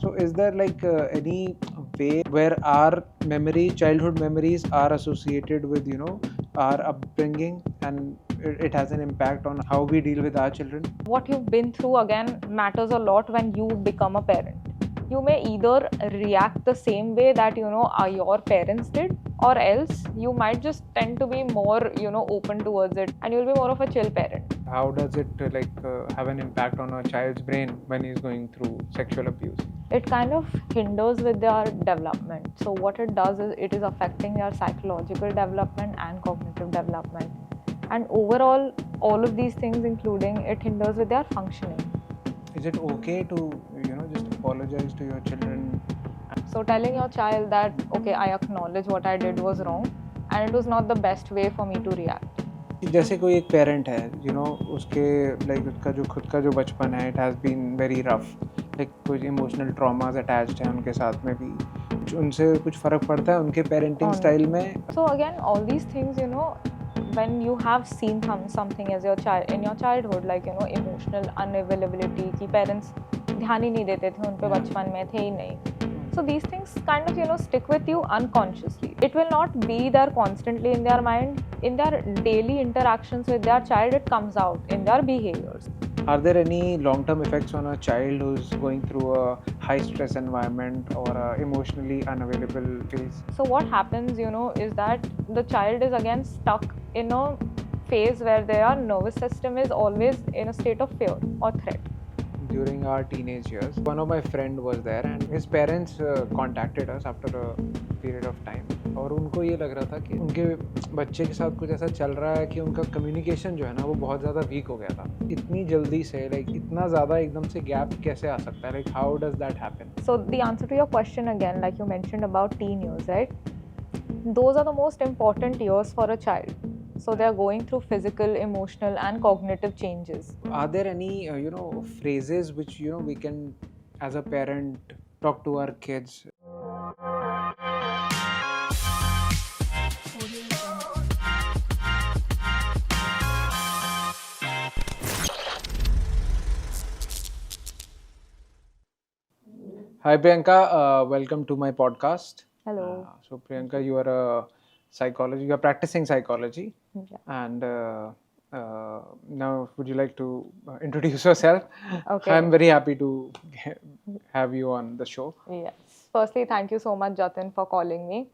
So is there like any way where our childhood memories are associated with, our upbringing, and it has an impact on how we deal with our children? What you've been through again matters a lot when you become a parent. You may either react the same way that your parents did, or else you might just tend to be more open towards it, and you'll be more of a chill parent. How does it have an impact on a child's brain when he's going through sexual abuse? It kind of hinders with their development. So what it does is it is affecting their psychological development and cognitive development, and overall all of these things, including it hinders with their functioning. Is it okay to just apologize to your children? So telling your child that okay, I acknowledge what I did was wrong and it was not the best way for me to react. जैसे कोई एक parent है उसके उसका जो खुद का जो बचपन है, it has been very rough, कुछ इमोशनल ट्रॉमास अटैच्ड हैं उनके साथ में भी, उनसे कुछ फ़र्क पड़ता है उनके पेरेंटिंग स्टाइल में? So again, all these things, when you have seen something as your child in your childhood, like emotional unavailability, कि parents ध्यान ही नहीं देते थे उन पे, बचपन में थे ही नहीं. So these things kind of stick with you unconsciously. It will not be there constantly in their mind. In their daily interactions with their child, it comes out in their behaviors. Are there any long-term effects on a child who's going through a high-stress environment or a emotionally unavailable phase? So what happens, is that the child is again stuck in a phase where their nervous system is always in a state of fear or threat. During our teenage years, one of my friend was there and his parents contacted us after a period of time, और उनको ये लग रहा था कि उनके बच्चे के साथ कुछ ऐसा चल रहा है कि उनका कम्युनिकेशन जो है ना वो बहुत ज़्यादा वीक हो गया था. इतनी जल्दी से इतना ज़्यादा एकदम से गैप कैसे आ सकता है? How does that happen? So the answer to your question again, like you mentioned about teen years, right? Those are the most important years for a child. So they are going through physical, emotional and cognitive changes. Are there any phrases which we can, as a parent, talk to our kids? Hi Priyanka, welcome to my podcast. Hello. So Priyanka, you are a psychologist. You are practicing psychology. Yeah. And now, would you like to introduce yourself? Okay. I'm very happy to have you on the show. Yes. Firstly, thank you so much, Jatin, for calling me.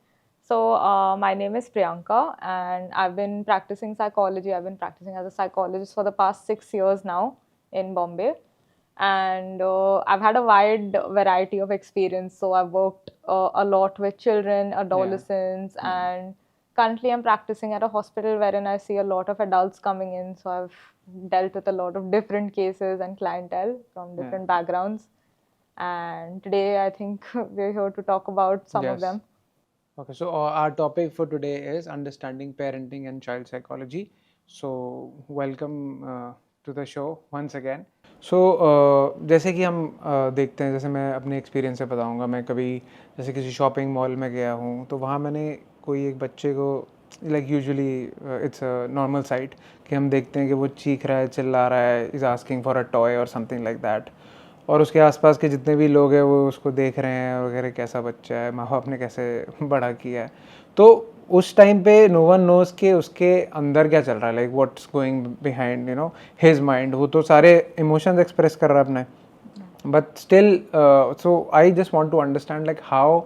So, my name is Priyanka, and I've been practicing psychology. I've been practicing as a psychologist for the past 6 years now in Bombay. And I've had a wide variety of experience. So, I've worked a lot with children, adolescents, and currently I'm practicing at a hospital wherein I see a lot of adults coming in. So, I've dealt with a lot of different cases and clientele from different backgrounds. And today I think we're here to talk about some of them. Okay, so our topic for today is understanding parenting and child psychology. So welcome to the show once again. So जैसे कि हम देखते हैं, जैसे मैं अपने experience से बताऊंगा, मैं कभी जैसे किसी शॉपिंग मॉल में गया हूँ तो वहाँ मैंने कोई एक बच्चे को usually it's a normal site कि हम देखते हैं कि वो चीख रहा है, चिल्ला रहा है, is asking for a toy और समथिंग लाइक दैट, और उसके आसपास के जितने भी लोग हैं वो उसको देख रहे हैं वगैरह, कैसा बच्चा है, माँ बाप ने कैसे बड़ा किया है. तो उस टाइम पे नो वन नोज कि उसके अंदर क्या चल रहा है, what's going behind his mind. वो तो सारे इमोशंस एक्सप्रेस कर रहा है अपने, but still so I just want to understand how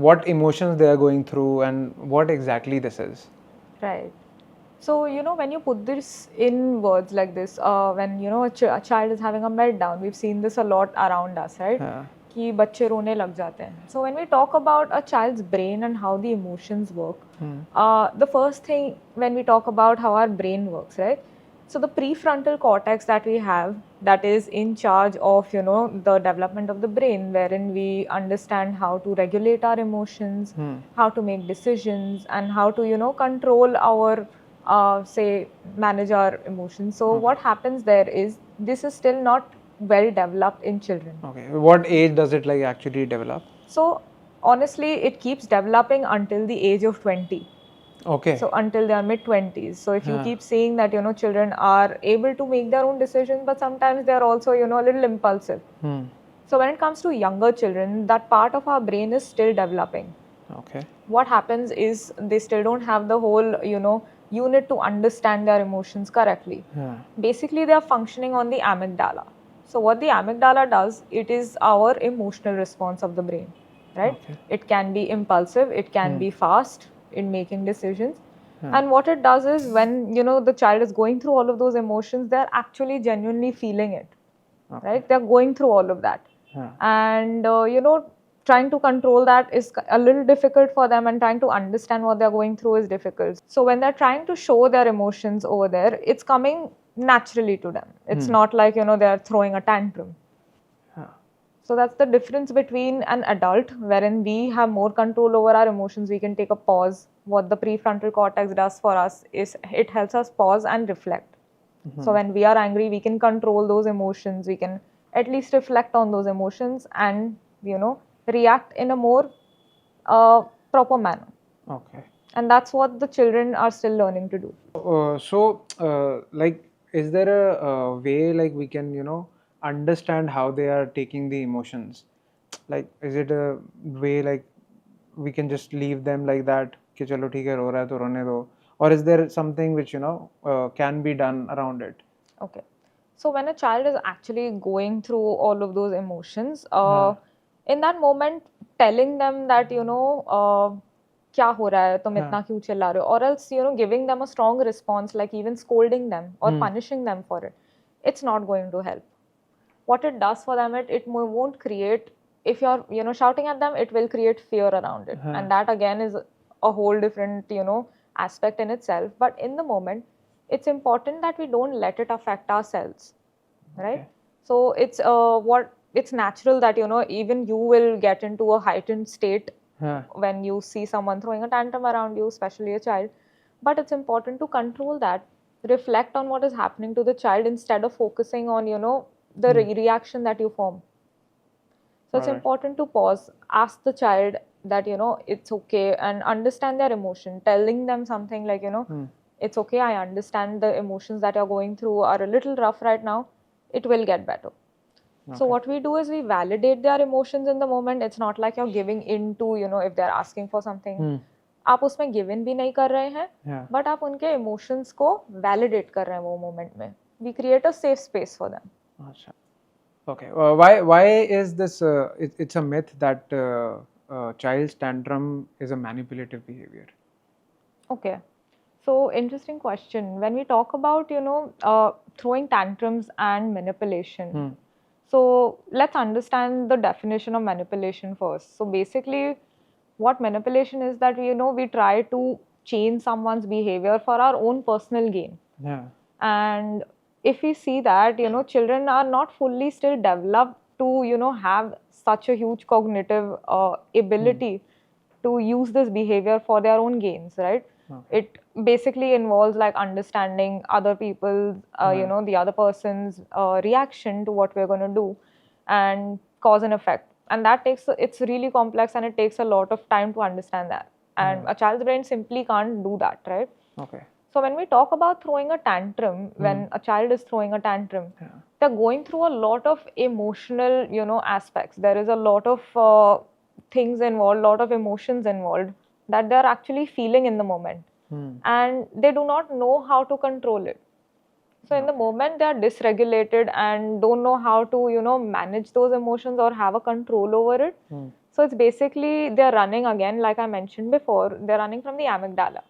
what emotions they are going through and what exactly this is. Right. So, when you put this in words like this, when, a child is having a meltdown, we've seen this a lot around us, right? कि बच्चे रोने लग जाते हैं. So, when we talk about a child's brain and how the emotions work, the first thing when we talk about how our brain works, right? So, the prefrontal cortex that we have, that is in charge of, the development of the brain, wherein we understand how to regulate our emotions, how to make decisions, and how to, control our, manage our emotions. So, what happens there is, this is still not well developed in children. Okay. What age does it actually develop? So, honestly, it keeps developing until the age of 20. Okay. So until they are mid-20s. So if you keep seeing that, children are able to make their own decisions, but sometimes they are also, a little impulsive. So when it comes to younger children, that part of our brain is still developing. Okay. What happens is they still don't have the whole, unit to understand their emotions correctly. Yeah. Basically, they are functioning on the amygdala. So what the amygdala does, it is our emotional response of the brain, right? Okay. It can be impulsive, it can be fast in making decisions. Yeah. And what it does is when, the child is going through all of those emotions, they're actually genuinely feeling it, right? They're going through all of that. Yeah. And, trying to control that is a little difficult for them, and trying to understand what they're going through is difficult. So when they're trying to show their emotions over there, it's coming naturally to them. It's not like, they're throwing a tantrum. Yeah. So that's the difference between an adult, wherein we have more control over our emotions. We can take a pause. What the prefrontal cortex does for us is it helps us pause and reflect. So when we are angry, we can control those emotions. We can at least reflect on those emotions and, react in a more proper manner. Okay. And that's what the children are still learning to do. Like, is there a way like we can understand how they are taking the emotions? Like, is it a way like we can just leave them like that? कि चलो ठीक है रो रहा है तो रोने दो. Or is there something which can be done around it? Okay. So when a child is actually going through all of those emotions, in that moment, telling them that, क्या हो रहा है, तुम इतना क्यों चिल्ला रहे हो, or else, giving them a strong response, like even scolding them or punishing them for it, it's not going to help. What it does for them, it won't create, if you're, shouting at them, it will create fear around it. And that again is a whole different, aspect in itself. But in the moment, it's important that we don't let it affect ourselves, right? So it's natural that, even you will get into a heightened state when you see someone throwing a tantrum around you, especially a child. But it's important to control that, reflect on what is happening to the child instead of focusing on, the reaction that you form. So it's important to pause, ask the child that, it's okay, and understand their emotion, telling them something like, it's okay, I understand the emotions that you're going through are a little rough right now, it will get better. So what we do is we validate their emotions in the moment. It's not like you're giving in to, if they're asking for something. आप उसमें give in भी नहीं कर रहे हैं, but आप उनके emotions को validate कर रहे हैं वो moment में. We create a safe space for them. Okay. Why is this? It's a myth that child's tantrum is a manipulative behavior. Okay. So interesting question. When we talk about throwing tantrums and manipulation, so let's understand the definition of manipulation first. So basically, what manipulation is that we try to change someone's behavior for our own personal gain. Yeah. And if we see that children are not fully still developed to have such a huge cognitive ability to use this behavior for their own gains, right? It basically involves like understanding other people's, the other person's reaction to what we're going to do, and cause and effect. And that it's really complex, and it takes a lot of time to understand that. And a child's brain simply can't do that, right? Okay. So when we talk about throwing a tantrum, when a child is throwing a tantrum, they're going through a lot of emotional, aspects. There is a lot of things involved, lot of emotions involved that they're actually feeling in the moment. And they do not know how to control it. So in the moment they are dysregulated and don't know how to, manage those emotions or have a control over it. So it's basically they're running again, like I mentioned before, they're running from the amygdala.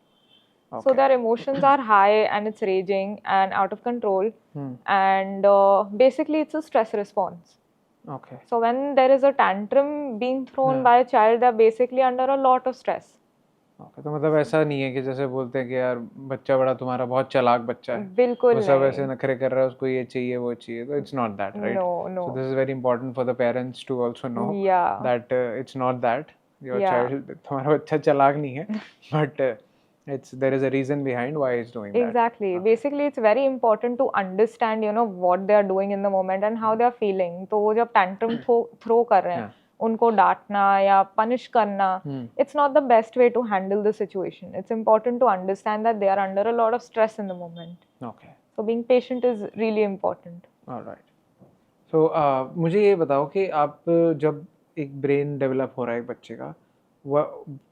So their emotions are high and it's raging and out of control. And basically it's a stress response. Okay. So when there is a tantrum being thrown by a child, they're basically under a lot of stress. Okay. तो मतलब ऐसा नहीं है कि जैसे बोलते हैं कि यार बच्चा बड़ा तुम्हारा बहुत चालाक बच्चा है, बिल्कुल वो सब नहीं. ऐसे नखरे कर रहा है, उसको ये चाहिए वो चाहिए, तो it's not that, right? No. So this is very important for the parents to also know Yeah. that it's not that your child, तुम्हारा बच्चा चालाक नहीं है, but there is a reason behind why he's doing that. Exactly. Basically, it's very important to understand, what they are doing in the moment and how they are feeling. तो वो जब tantrum throw कर रहे हैं, उनको डांटना या punish करना, it's not the best way to handle the situation. It's important to understand that they are under a lot of stress in the moment. Okay. So being patient is really important. All right. So मुझे ये बताओ कि आप जब एक brain develop हो रहा है एक बच्चे का,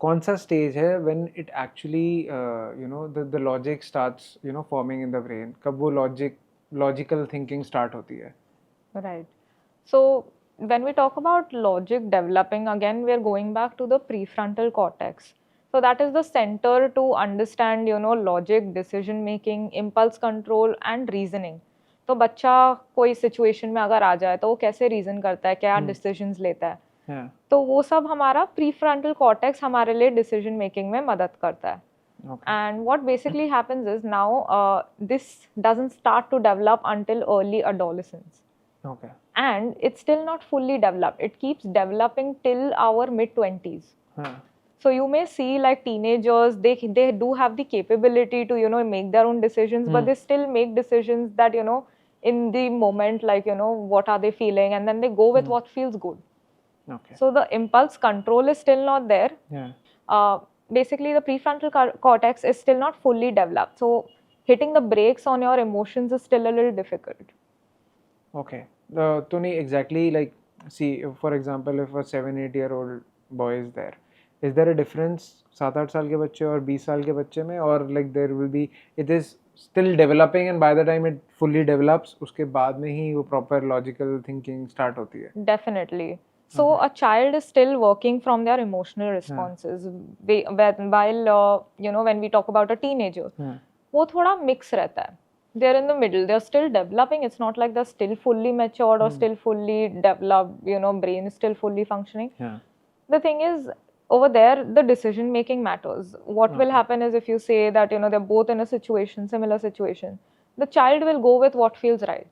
कौन सा स्टेज है when it actually the logic starts forming in the brain, कब वो लॉजिकल थिंकिंग स्टार्ट होती है? Right. So when we talk about logic developing, again we are going back to the prefrontal cortex. So that is the center to understand, logic, decision making, impulse control and reasoning. तो बच्चा कोई situation में अगर आ जाए तो वो कैसे reason करता है, क्या डिसीजंस लेता है, Yeah. तो वो सब हमारा प्रीफ्रंटल कॉर्टेक्स हमारे लिए डिसीजन मेकिंग में मदद करता है. Okay. And what basically happens is now this doesn't start to develop until early adolescence. Okay. And it's still not fully developed. It keeps developing till our mid-20s. Huh. So you may see like teenagers, they do have the capability to make their own decisions, but they still make decisions that in the moment, like what are they feeling, and then they go with what feels good. Okay. So the impulse control is still not there. Yeah. Basically the prefrontal cortex is still not fully developed. So hitting the brakes on your emotions is still a little difficult. Okay. तो नहीं exactly like, see, for example, if a 7-8 year old boy is there, is there a difference 7-8 साल के बच्चे और 20 साल के बच्चे में, or like there will be, it is still developing and by the time it fully develops उसके बाद में ही वो proper logical thinking start होती है? Definitely. So a child is still working from their emotional responses. While when we talk about a teenager, वो थोड़ा mix रहता है. They're in the middle. They're still developing. It's not like they're still fully matured or still fully developed. Brain is still fully functioning. Yeah. The thing is, over there, the decision making matters. What will happen is if you say that they're both in a situation, similar situation, the child will go with what feels right.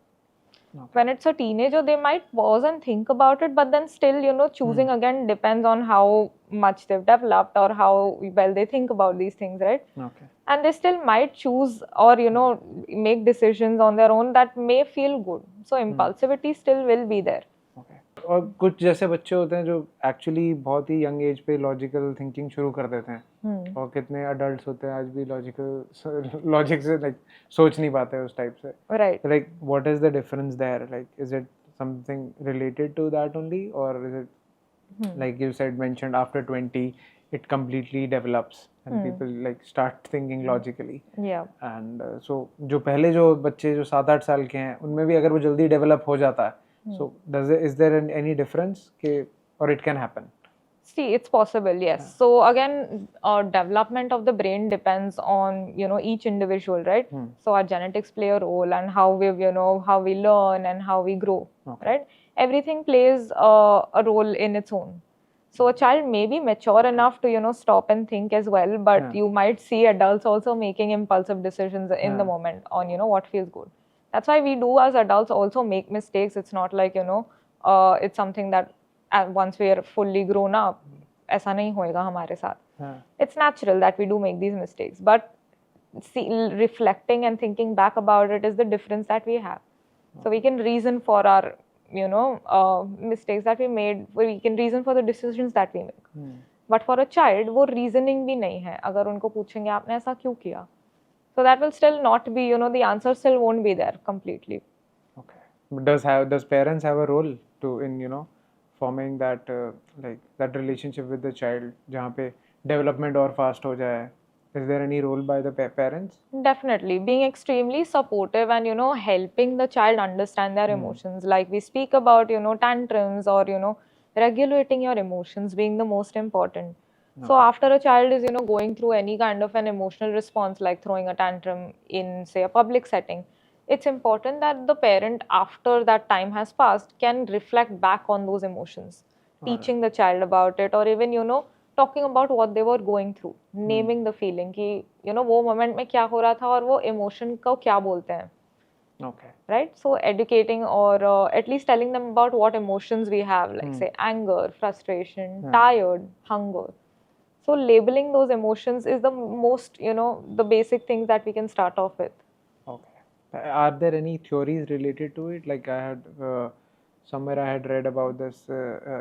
Okay. When it's a teenager, they might pause and think about it, but then still, choosing again depends on how much they've developed or how well they think about these things, right? Okay. And they still might choose or make decisions on their own that may feel good. So impulsivity still will be there. Okay. और कुछ जैसे बच्चे होते हैं जो actually बहुत ही young age पे logical thinking शुरू कर देते हैं, और कितने अडल्ट्स होते हैं आज भी लॉजिक से लाइक सोच नहीं पाते उस टाइप से. Right. Like what is the difference there? Like is it something related to that only, or is it like you mentioned after 20 it completely develops and people like start thinking logically? Yeah. And so जो पहले जो बच्चे जो 7-8 साल के हैं उनमें भी अगर वो जल्दी डेवलप हो जाता है, so is there any difference के, or it can happen? See, it's possible, yes. So again, development of the brain depends on each individual, right? So our genetics play a role, and how we how we learn and how we grow, right? Everything plays a role in its own. So a child may be mature enough to stop and think as well, but you might see adults also making impulsive decisions in the moment on what feels good. That's why we do as adults also make mistakes. It's not like it's something that once we are fully grown up, ऐसा नहीं होएगा हमारे साथ. It's natural that we do make these mistakes, but reflecting and thinking back about it is the difference that we have. So we can reason for our mistakes that we made. We can reason for the decisions that we make. But for a child, वो reasoning भी नहीं है. अगर उनको पूछेंगे आपने ऐसा क्यों किया, so that will still not be, the answer still won't be there completely. Okay. But does parents have a role to in forming that like that relationship with the child जहाँ पे development और fast हो जाए? Is there any role by the parents? Definitely. Being extremely supportive and, helping the child understand their emotions. Like we speak about, tantrums or, regulating your emotions being the most important. So after a child is, going through any kind of an emotional response, like throwing a tantrum in, say, a public setting, it's important that the parent, after that time has passed, can reflect back on those emotions, teaching the child about it, or even, talking about what they were going through, naming the feeling कि वो moment में क्या हो रहा था और वो emotion को क्या बोलते हैं. Okay. Right? So educating or at least telling them about what emotions we have, like say anger, frustration, tired, hunger. So labeling those emotions is the most, the basic things that we can start off with. Okay. Are there any theories related to it? Like I had somewhere I had read about this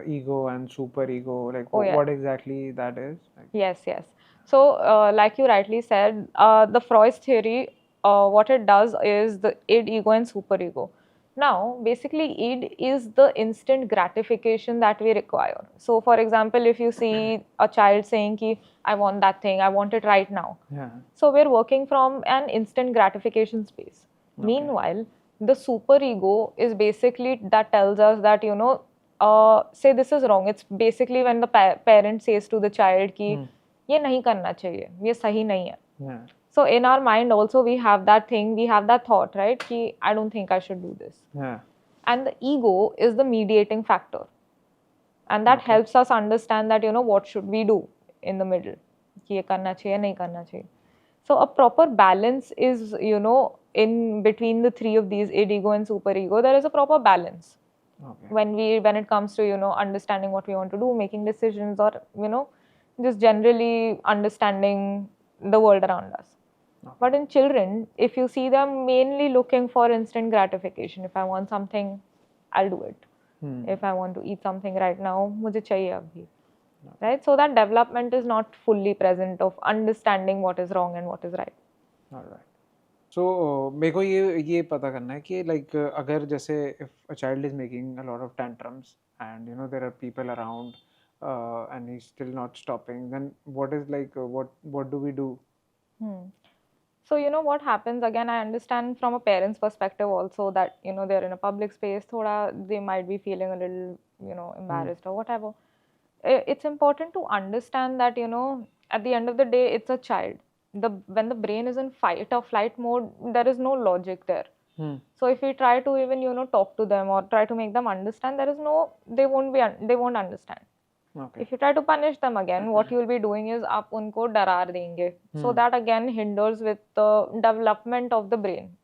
ego and superego. Like what exactly that is? Like, yes. So like you rightly said, the Freud's theory, what it does is the id, ego and superego. Now, basically, id is the instant gratification that we require. So, for example, if you see a child saying ki, I want that thing, I want it right now. Yeah. So, we're working from an instant gratification space. Okay. Meanwhile, the superego is basically that tells us that, say this is wrong. It's basically when the parent says to the child ki, ये नहीं करना चाहिए, ये सही नहीं है. Yeah. So in our mind also we have that thing, we have that thought, right? Ki, I don't think I should do this. Yeah. And the ego is the mediating factor. And that helps us understand that, what should we do in the middle? Ki ye karna chahiye, nahi karna chahiye. So a proper balance is, in between the three of these, id, ego and superego, there is a proper balance. Okay. When it comes to, understanding what we want to do, making decisions, or, just generally understanding the world around us. But in children, if you see them mainly looking for instant gratification. If I want something, I'll do it. If I want to eat something right now, mujhe chahiye abhi. Right? So that development is not fully present of understanding what is wrong and what is right. Alright. So मेरे को ये पता करना है कि like अगर जैसे if a child is making a lot of tantrums and there are people around and he's still not stopping, then what is like what do we do? So, what happens, again, I understand from a parent's perspective also that, they're in a public space, they might be feeling a little, embarrassed or whatever. It's important to understand that, at the end of the day, it's a child. When the brain is in fight or flight mode, there is no logic there. So if we try to even, talk to them or try to make them understand, they won't understand. Okay. If you try to punish them again, what you will be doing is आप उनको डरा देंगे. So that again hinders with the development of the brain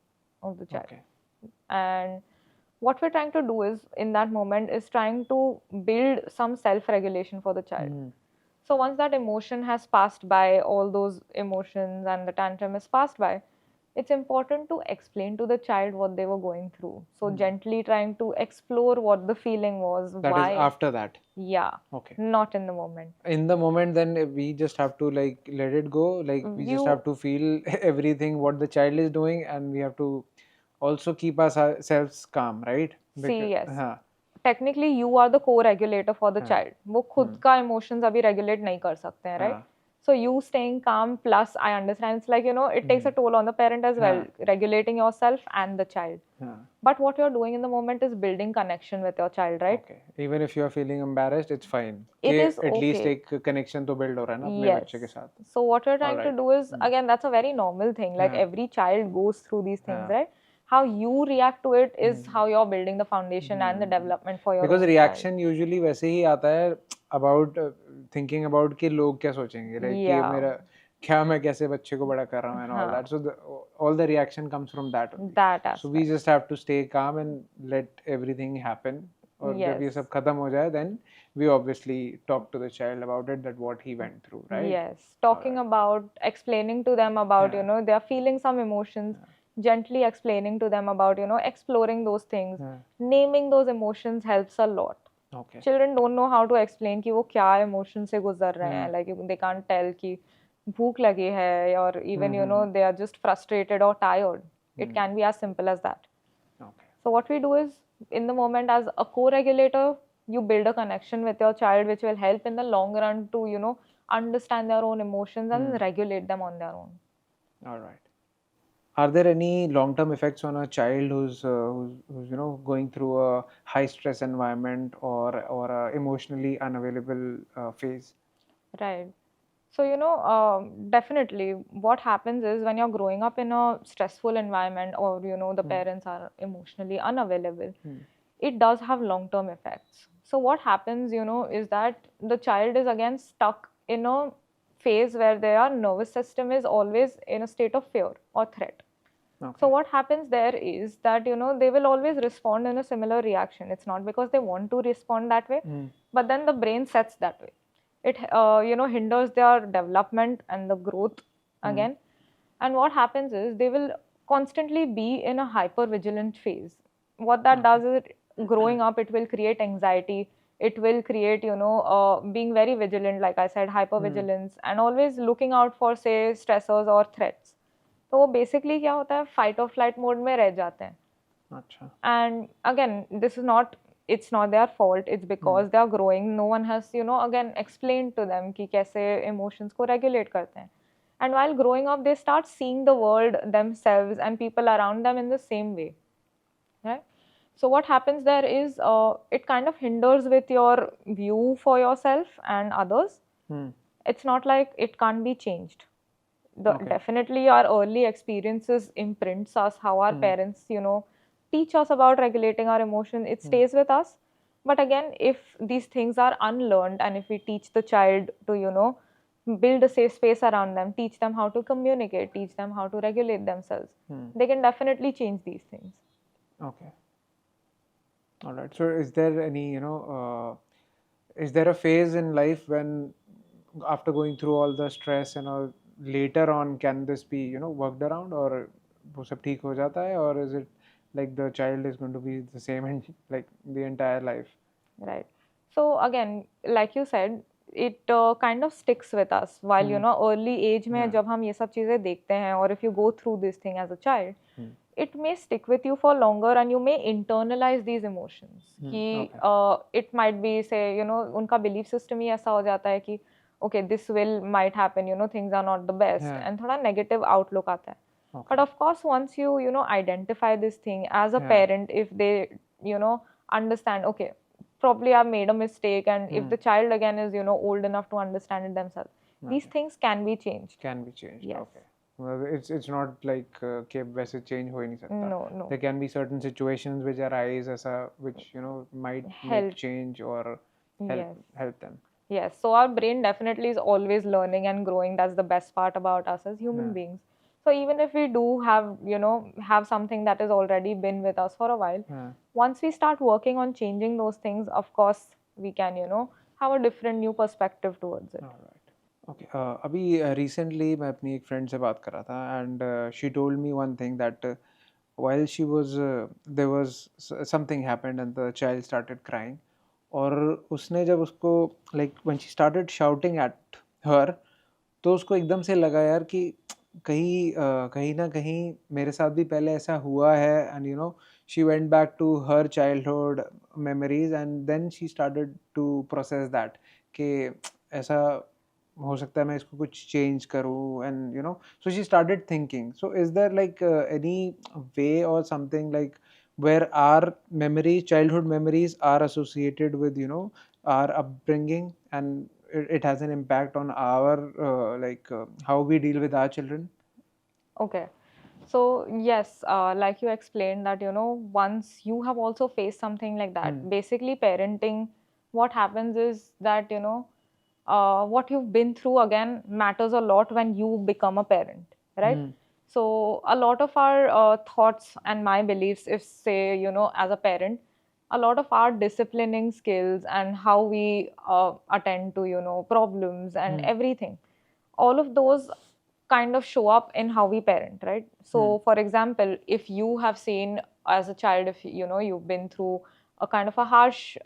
of the child. Okay. And what we're trying to do is, in that moment, is trying to build some self-regulation for the child. So once that emotion has passed by, all those emotions and the tantrum is passed by, it's important to explain to the child what they were going through. So gently trying to explore what the feeling was. That why. is after that. Yeah. Okay. Not in the moment. In the moment, then we just have to like let it go. Like we just have to feel everything what the child is doing, and we have to also keep ourselves calm, right? See, yes. Technically, you are the co-regulator for the child. वो खुद का emotions अभी regulate नहीं कर सकते हैं, right? So you staying calm plus I understand it's like, it takes a toll on the parent as well, regulating yourself and the child. But what you're doing in the moment is building connection with your child, right? Okay. Even if you're feeling embarrassed, it's fine. It is at least एक connection तो build हो रहा है ना अपने बच्चे के साथ. So what you're trying to do is, again, that's a very normal thing. Like every child goes through these things, right? How you react to it is how you're building the foundation and the development for your Because reaction usually वैसे ही आता है about thinking about कि लोग क्या सोचेंगे, like कि मेरा क्या मैं कैसे बच्चे को बड़ा कर रहा हूँ and all that. So all the reaction comes from that only. That aspect. So we just have to stay calm and let everything happen. और जब ये सब खत्म हो जाए, then we obviously talk to the child about it, that what he went through, right? Yes, talking about, explaining to them about, they are feeling some emotions. Gently explaining to them about, exploring those things. Naming those emotions helps a lot. Okay. Children don't know how to explain कि वो क्या emotion से गुजर रहे हैं. Like they can't tell कि भूख लगी है, or even they are just frustrated or tired. It can be as simple as that. Okay. So what we do is, in the moment, as a co-regulator, you build a connection with your child which will help in the long run to understand their own emotions and regulate them on their own. All right. Are there any long-term effects on a child who's going through a high-stress environment or a emotionally unavailable phase? Right. So definitely, what happens is when you're growing up in a stressful environment, or the parents are emotionally unavailable, it does have long-term effects. So what happens, is that the child is again stuck in a phase where their nervous system is always in a state of fear or threat. Okay. So what happens there is that, they will always respond in a similar reaction. It's not because they want to respond that way, but then the brain sets that way. It, hinders their development and the growth again. And what happens is they will constantly be in a hyper-vigilant phase. What that does is, growing up, it will create anxiety. It will create, being very vigilant, like I said, hyper-vigilance, and always looking out for, say, stressors or threats. तो वो basically क्या होता है, fight or flight mode में रह जाते हैं. Acha. And again, it's not their fault, it's because they are growing. No one has, again explained to them कि कैसे emotions को regulate करते हैं. And while growing up, they start seeing the world, themselves, and people around them in the same way, right? So what happens there is it kind of hinders with your view for yourself and others. It's not like it can't be changed. Definitely our early experiences imprints us, how our parents, teach us about regulating our emotions. It stays with us. But again, if these things are unlearned, and if we teach the child to, build a safe space around them, teach them how to communicate, teach them how to regulate themselves, they can definitely change these things. Okay. All right. So is there any, is there a phase in life when, after going through all the stress and all, later on, can this be, worked around, or वो सब ठीक हो जाता है, or is it like the child is going to be the same and like the entire life? Right. So again, like you said, it kind of sticks with us while early age में जब हम ये सब चीजें देखते हैं, or if you go through this thing as a child, it may stick with you for longer and you may internalize these emotions. कि it might be, say, उनका belief system ही ऐसा हो जाता है कि okay, this might happen, things are not the best, and थोड़ा negative outlook आता है. But of course, once you identify this thing as a parent, if they understand, okay, probably I've made a mistake, and if the child again is old enough to understand it themselves, these things can be changed. Can be changed. Yes. Okay. Well, it's not like कि वैसे change हो ही नहीं सकता. No. There can be certain situations which arise ऐसा which might make change or help them. Yes. So our brain definitely is always learning and growing. That's the best part about us as human beings. So even if we do have something that has already been with us for a while, once we start working on changing those things, of course we can have a different new perspective towards it. All right. Okay. अभी recently मैं अपनी एक friend से बात कर रहा था, and she told me one thing that while she was there was something happened and the child started crying, और उसने जब उसको like when she started shouting at her, तो उसको एकदम से लगा यार कि कहीं ना कहीं मेरे साथ भी पहले ऐसा हुआ है, and she went back to her childhood memories and then she started to process that कि ऐसा हो सकता है मैं इसको कुछ change करूँ, and so she started thinking. So is there like any way or something like where our memories, childhood memories are associated with our upbringing, and it has an impact on our how we deal with our children? Okay. So yes, like you explained that once you have also faced something like that, basically parenting, what happens is that what you've been through again matters a lot when you become a parent, right? So a lot of our thoughts and my beliefs, if say as a parent, a lot of our disciplining skills and how we attend to problems and everything, all of those kind of show up in how we parent, right? So for example, if you have seen as a child, if you've been through a kind of a harsh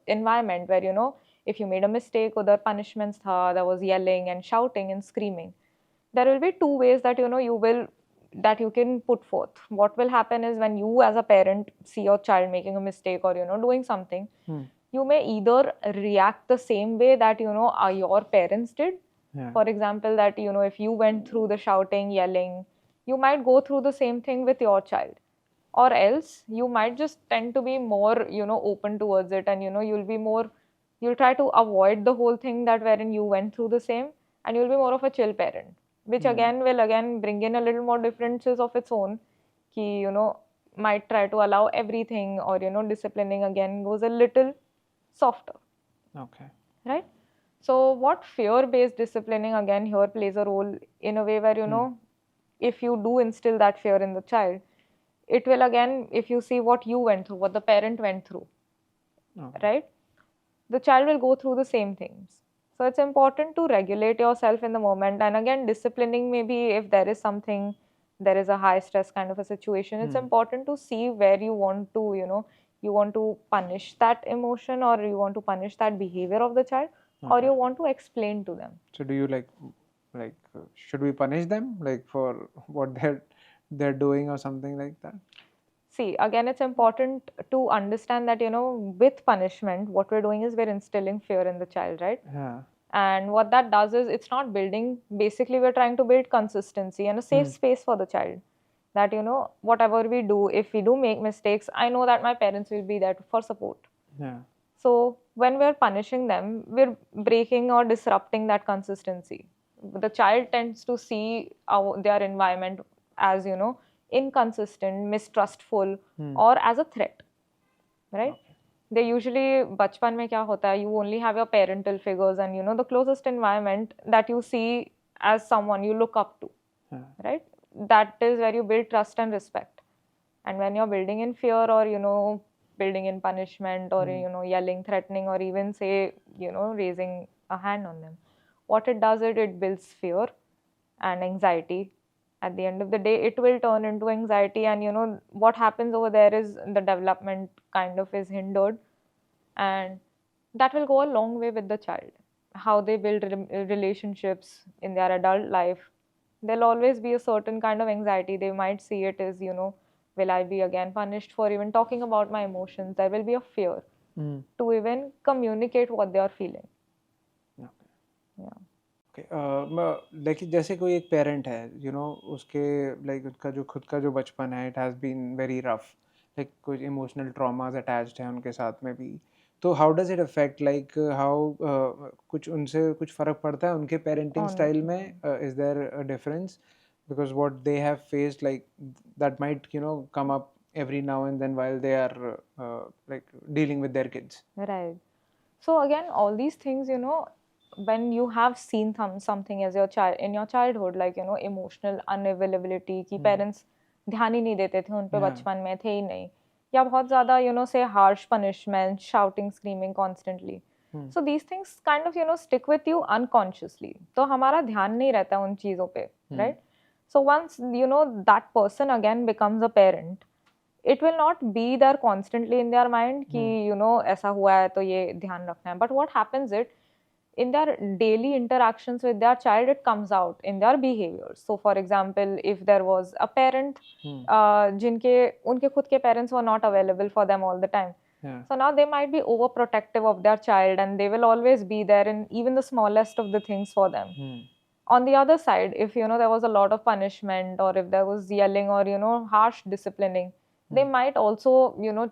environment where if you made a mistake, other punishments tha, there was yelling and shouting and screaming, there will be two ways that that you can put forth. What will happen is when you as a parent see your child making a mistake or doing something, you may either react the same way that your parents did. For example, that if you went through the shouting, yelling, you might go through the same thing with your child. Or else you might just tend to be more open towards it, and you'll try to avoid the whole thing that wherein you went through the same, and you'll be more of a chill parent, which again will bring in a little more differences of its own. Ki might try to allow everything, or disciplining again goes a little softer. Okay. Right? So what fear-based disciplining again here plays a role in a way where if you do instill that fear in the child, it will again, if you see what you went through, what the parent went through, right? The child will go through the same things. So it's important to regulate yourself in the moment, and again disciplining, maybe if there is something, there is a high stress kind of a situation, it's important to see where you want to you want to punish that emotion, or you want to punish that behavior of the child, or you want to explain to them. So do you should we punish them like for what they're doing or something like that? See, again, it's important to understand that, with punishment, what we're doing is we're instilling fear in the child, right? Yeah. And what that does is it's not building, basically, we're trying to build consistency and a safe space for the child. That, whatever we do, if we do make mistakes, I know that my parents will be there for support. Yeah. So when we're punishing them, we're breaking or disrupting that consistency. The child tends to see their environment as, inconsistent, mistrustful, or as a threat, right? They usually, bachpan mein kya hota hai, you only have your parental figures and, the closest environment that you see as someone you look up to, right? That is where you build trust and respect. And when you're building in fear or, building in punishment or, yelling, threatening, or even say, raising a hand on them, what it does is it builds fear and anxiety. At the end of the day, it will turn into anxiety, and what happens over there is the development kind of is hindered, and that will go a long way with the child. How they build relationships in their adult life, there'll always be a certain kind of anxiety. They might see it as, will I be again punished for even talking about my emotions? There will be a fear to even communicate what they are feeling. Yeah. Like जैसे कोई एक parent है उसके like उसका जो खुद का जो बचपन है it has been very rough, like कुछ इमोशनल ट्रॉमास अटैच्ड हैं उनके साथ में भी, तो how does it affect like how कुछ उनसे कुछ फ़र्क पड़ता है उनके पेरेंटिंग स्टाइल में? Is there a difference because what they have faced, like that might come up every now and then while they are like dealing with their kids, right? So again, all these things, when you have seen something as your child in your childhood, like emotional unavailability, कि parents ध्यान ही नहीं देते थे उन पे, बचपन में थे ही नहीं, या बहुत ज़्यादा say harsh punishment, shouting, screaming constantly. So these things kind of stick with you unconsciously. तो हमारा ध्यान नहीं रहता उन चीज़ों पे, right? So once that person again becomes a parent, it will not be there constantly in their mind कि ऐसा हुआ है तो ये ध्यान रखना है. But what happens is, in their daily interactions with their child, it comes out in their behaviors. So for example, if there was a parent जिनके उनके खुद के parents were not available for them all the time, so now they might be overprotective of their child, and they will always be there in even the smallest of the things for them. On the other side, if there was a lot of punishment, or if there was yelling or harsh disciplining, they might also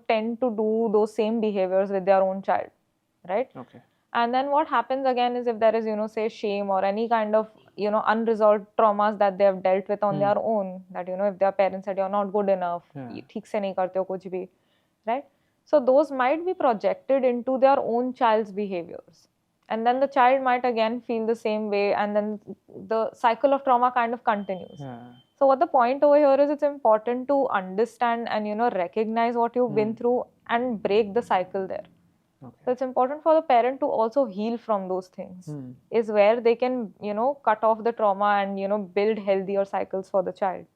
tend to do those same behaviors with their own child, right? Okay. And then what happens again is, if there is say shame or any kind of unresolved traumas that they have dealt with on their own, that if their parents said you're not good enough, ठीक से नहीं करते हो कुछ भी, right? So those might be projected into their own child's behaviors, and then the child might again feel the same way, and then the cycle of trauma kind of continues. So what the point over here is, it's important to understand and recognize what you've been through and break the cycle there. So it's important for the parent to also heal from those things, is where they can cut off the trauma and build healthier cycles for the child.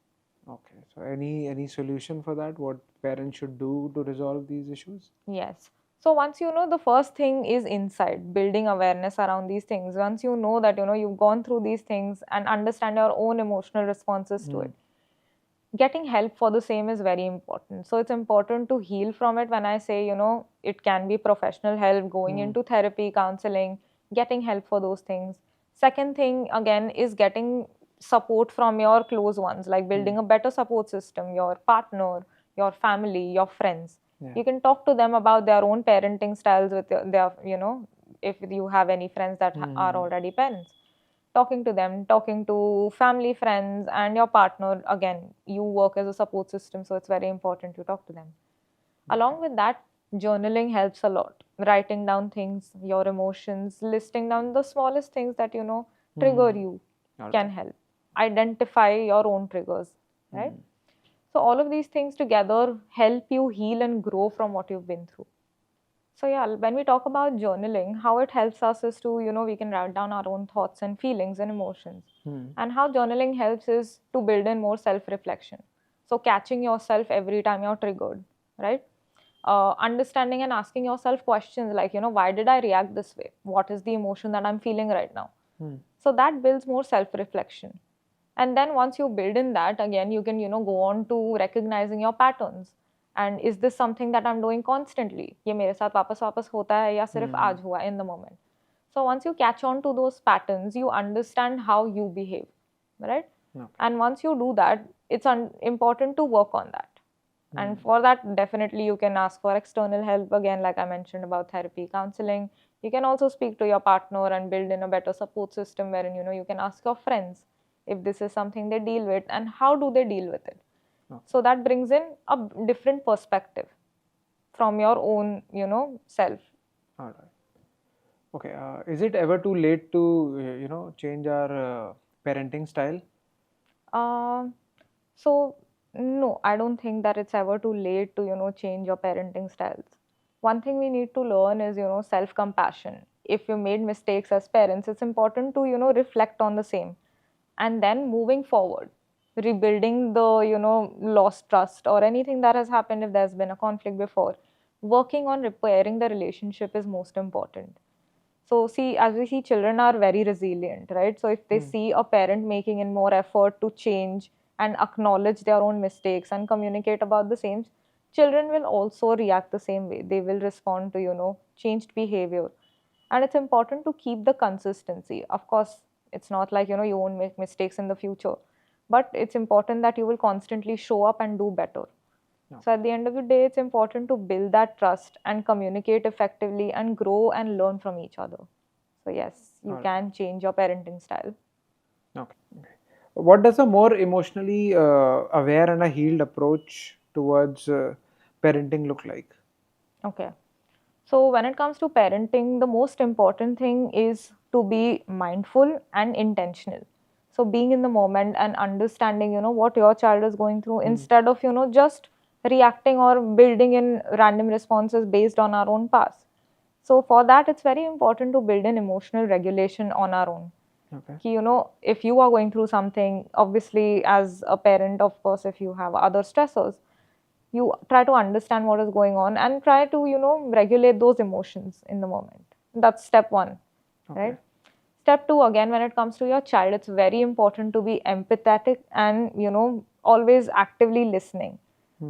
Okay, so any solution for that? What parents should do to resolve these issues? Yes. So once the first thing is inside, building awareness around these things. Once you know that you've gone through these things and understand your own emotional responses to it, getting help for the same is very important. So it's important to heal from it. When I say it can be professional help, going into therapy, counseling, getting help for those things. Second thing again is getting support from your close ones, like building a better support system, your partner, your family, your friends. You can talk to them about their own parenting styles with their if you have any friends that are already parents, talking to them, talking to family, friends, and your partner. Again, you work as a support system, so it's very important you talk to them. Along with that, journaling helps a lot. Writing down things, your emotions, listing down the smallest things that trigger you can help. Identify your own triggers, right? So all of these things together help you heal and grow from what you've been through. So yeah, when we talk about journaling, how it helps us is to, we can write down our own thoughts and feelings and emotions. And how journaling helps is to build in more self-reflection. So catching yourself every time you're triggered, right? Understanding and asking yourself questions like, why did I react this way? What is the emotion that I'm feeling right now? So that builds more self-reflection. And then once you build in that, again, you can, go on to recognizing your patterns. and is this something that I'm doing constantly, ये मेरे साथ वापस वापस होता है या सिर्फ आज हुआ in the moment. So once you catch on to those patterns, you understand how you behave, right? Okay. And once you do that, it's important to work on that. And for that, definitely you can ask for external help again, like I mentioned about therapy, counseling. You can also speak to your partner and build in a better support system wherein you can ask your friends if this is something they deal with and how do they deal with it. Okay. So that brings in a different perspective from your own self. All right. Okay. Is it ever too late to change our parenting style? So no, I don't think that it's ever too late to change your parenting styles. One thing we need to learn is self-compassion. If you made mistakes as parents, it's important to reflect on the same, and then moving forward, rebuilding the lost trust or anything that has happened if there's been a conflict before. Working on repairing the relationship is most important. So see, as we see, children are very resilient, right? So if they see a parent making in more effort to change and acknowledge their own mistakes and communicate about the same, children will also react the same way. They will respond to changed behavior. And it's important to keep the consistency. Of course, it's not like you won't make mistakes in the future, but it's important that you will constantly show up and do better. No. So at the end of the day, it's important to build that trust and communicate effectively and grow and learn from each other. So yes, you can change your parenting style. Okay. What does a more emotionally aware and a healed approach towards parenting look like? Okay. So when it comes to parenting, the most important thing is to be mindful and intentional. So being in the moment and understanding, what your child is going through instead of, just reacting or building in random responses based on our own past. So for that, it's very important to build in emotional regulation on our own. Okay. If you are going through something, obviously as a parent, of course, if you have other stressors, you try to understand what is going on and try to regulate those emotions in the moment. That's step one. Okay. Right? Step two, again, when it comes to your child, it's very important to be empathetic and always actively listening.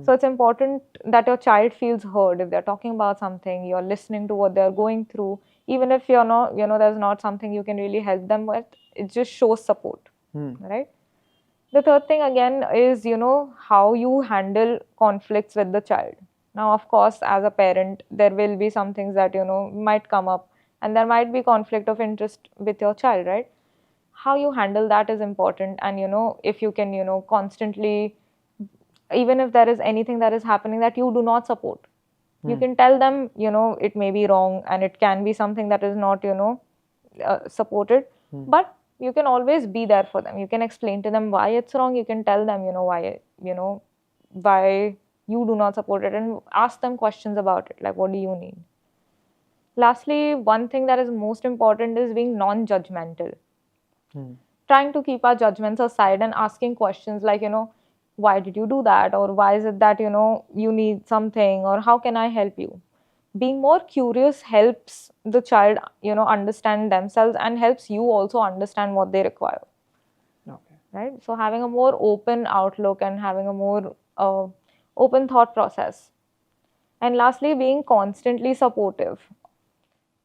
So it's important that your child feels heard. If they're talking about something, you're listening to what they're going through, even if you're not there's not something you can really help them with, it just shows support. Right? The third thing again is, how you handle conflicts with the child. Now, of course, as a parent, there will be some things that, might come up and there might be conflict of interest with your child, right? How you handle that is important. And, if you can, constantly, even if there is anything that is happening that you do not support, you can tell them, it may be wrong and it can be something that is not, supported. But you can always be there for them. You can explain to them why it's wrong. You can tell them, why you do not support it, and ask them questions about it, like what do you need. Lastly, one thing that is most important is being non-judgmental. Trying to keep our judgments aside and asking questions like, why did you do that? Or why is it that, you need something? Or how can I help you? Being more curious helps the child, understand themselves and helps you also understand what they require. Okay. Right? So having a more open outlook and having a more open thought process. And lastly, being constantly supportive.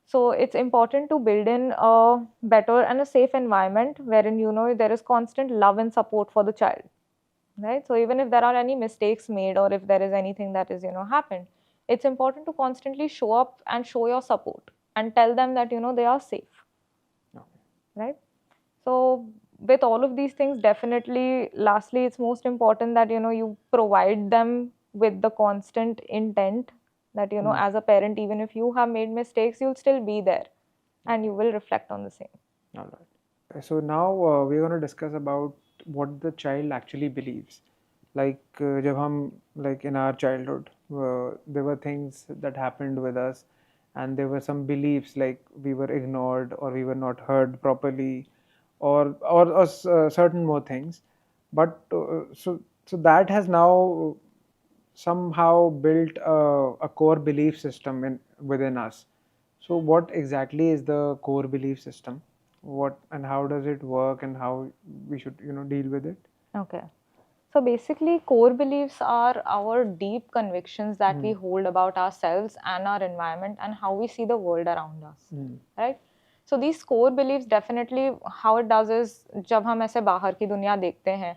So it's important to build in a better and a safe environment wherein there is constant love and support for the child. Right? So even if there are any mistakes made or if there is anything that is happened, it's important to constantly show up and show your support and tell them that they are safe. Okay. Right? So with all of these things, definitely lastly, it's most important that you provide them with the constant intent that as a parent, even if you have made mistakes, you'll still be there and you will reflect on the same. All right. So now we're going to discuss about what the child actually believes. Like like in our childhood, there were things that happened with us, and there were some beliefs like we were ignored or we were not heard properly, or certain more things. But so that has now somehow built a core belief system within us. So what exactly is the core belief system? What and how does it work, and how we should deal with it? Okay. So basically, core beliefs are our deep convictions that we hold about ourselves and our environment and how we see the world around us, right? So these core beliefs definitely, how it does is, जब हम ऐसे बाहर की दुनिया देखते हैं,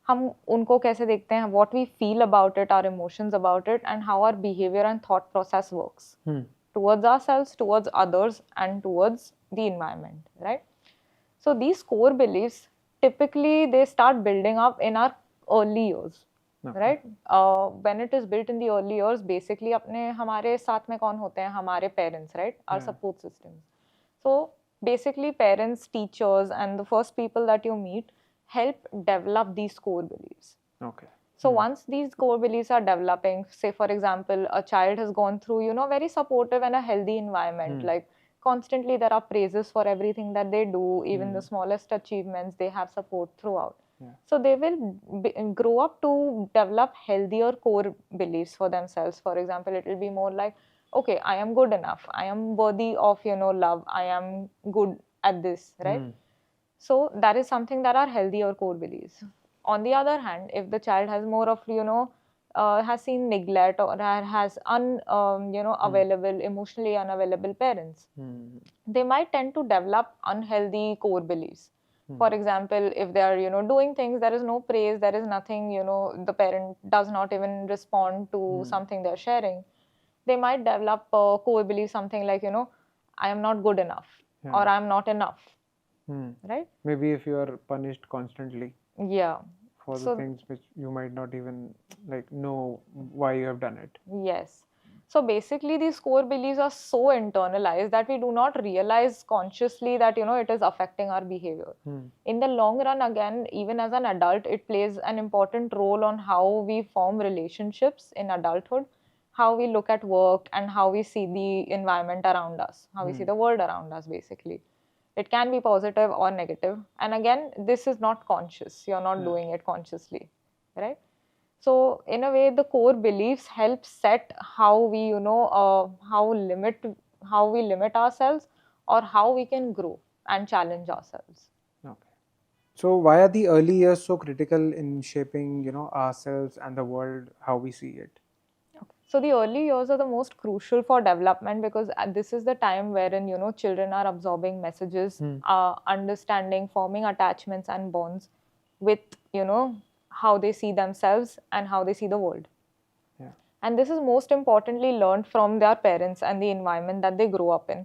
हम उनको कैसे देखते हैं, what we feel about it, our emotions about it, and how our behavior and thought process works towards ourselves, towards others, and towards the environment, right? So these core beliefs, typically they start building up in our early years, right? When it is built in the early years, basically अपने हमारे साथ में कौन होते हैं, हमारे parents, right? Our support systems. So basically parents, teachers, and the first people that you meet help develop these core beliefs. Okay. So once these core beliefs are developing, say for example, a child has gone through, very supportive and a healthy environment, like constantly there are praises for everything that they do, even the smallest achievements, they have support throughout. So they will grow up to develop healthier core beliefs for themselves. For example, it will be more like, okay, I am good enough, I am worthy of, love, I am good at this, right? So that is something that are healthier core beliefs. On the other hand, if the child has more of, has seen neglect or has available, emotionally unavailable parents, they might tend to develop unhealthy core beliefs. For example, if they are, doing things, there is no praise, there is nothing, the parent does not even respond to something they're sharing. They might develop a core belief, something like, I am not good enough or I am not enough. Right? Maybe if you are punished constantly. Yeah. For the things which you might not even know why you have done it. Yes. So basically these core beliefs are so internalized that we do not realize consciously that it is affecting our behavior. In the long run, again, even as an adult, it plays an important role on how we form relationships in adulthood, how we look at work, and how we see the environment around us, how we see the world around us, basically. It can be positive or negative. And again, this is not conscious. You're not doing it consciously, right? So in a way, the core beliefs help set how we, how we limit ourselves or how we can grow and challenge ourselves. Okay. So why are the early years so critical in shaping, ourselves and the world, how we see it? So the early years are the most crucial for development because this is the time wherein, children are absorbing messages, understanding, forming attachments and bonds with, how they see themselves and how they see the world. Yeah. And this is most importantly learned from their parents and the environment that they grow up in.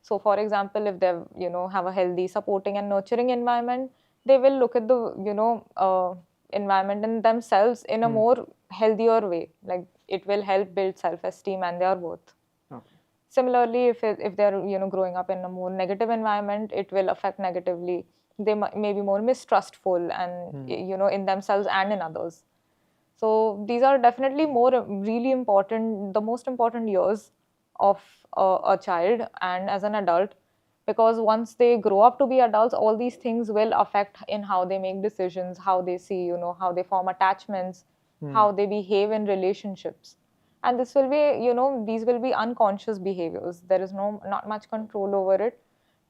So for example, if they, have a healthy, supporting and nurturing environment, they will look at the, environment in themselves in a more healthier way. Like it will help build self-esteem and their worth. Okay. Similarly, if they're, growing up in a more negative environment, it will affect negatively. They may be more mistrustful and, in themselves and in others. So these are definitely really important, the most important years of a child and as an adult, because once they grow up to be adults, all these things will affect in how they make decisions, how they see, how they form attachments, how they behave in relationships. And this will be, these will be unconscious behaviors. There is not much control over it,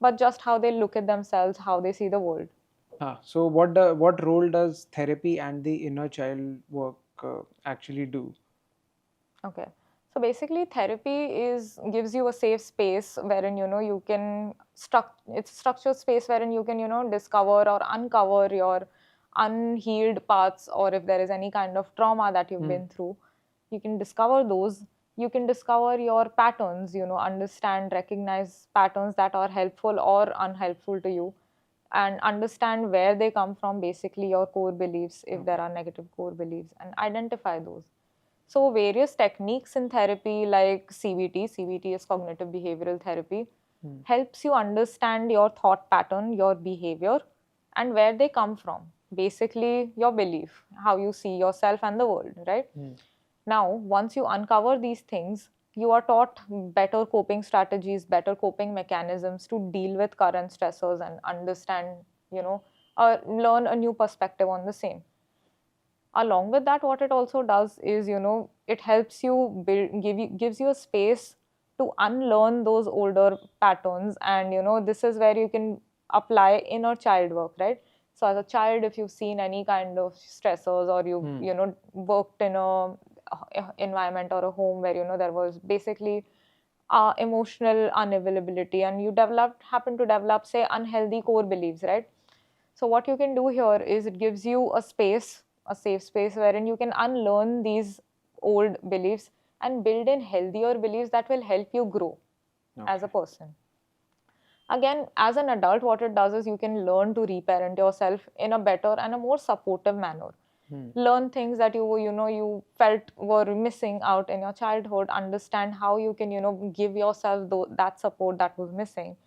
but just how they look at themselves, how they see the world. So what role does therapy and the inner child work actually do? Okay. So basically therapy gives you a safe space wherein you can it's a structured space wherein you can discover or uncover your unhealed parts, or if there is any kind of trauma that you've been through, you can discover those. You can discover your patterns, understand, recognize patterns that are helpful or unhelpful to you, and understand where they come from, basically your core beliefs, if there are negative core beliefs, and identify those. So various techniques in therapy like CBT is cognitive behavioral therapy, helps you understand your thought pattern, your behavior, and where they come from. Basically, your belief, how you see yourself and the world, right? Now, once you uncover these things, you are taught better coping strategies, better coping mechanisms to deal with current stressors and understand, learn a new perspective on the same. Along with that, what it also does is, it helps you gives you a space to unlearn those older patterns. And, this is where you can apply inner child work, right? So as a child, if you've seen any kind of stressors, or you worked in a environment or a home where there was basically emotional unavailability, and you happen to develop, say, unhealthy core beliefs, right? So what you can do here is it gives you a space, a safe space, wherein you can unlearn these old beliefs and build in healthier beliefs that will help you grow as a person. Again, as an adult, what it does is you can learn to reparent yourself in a better and a more supportive manner. Learn things that you felt were missing out in your childhood. Understand how you can give yourself that support that was missing,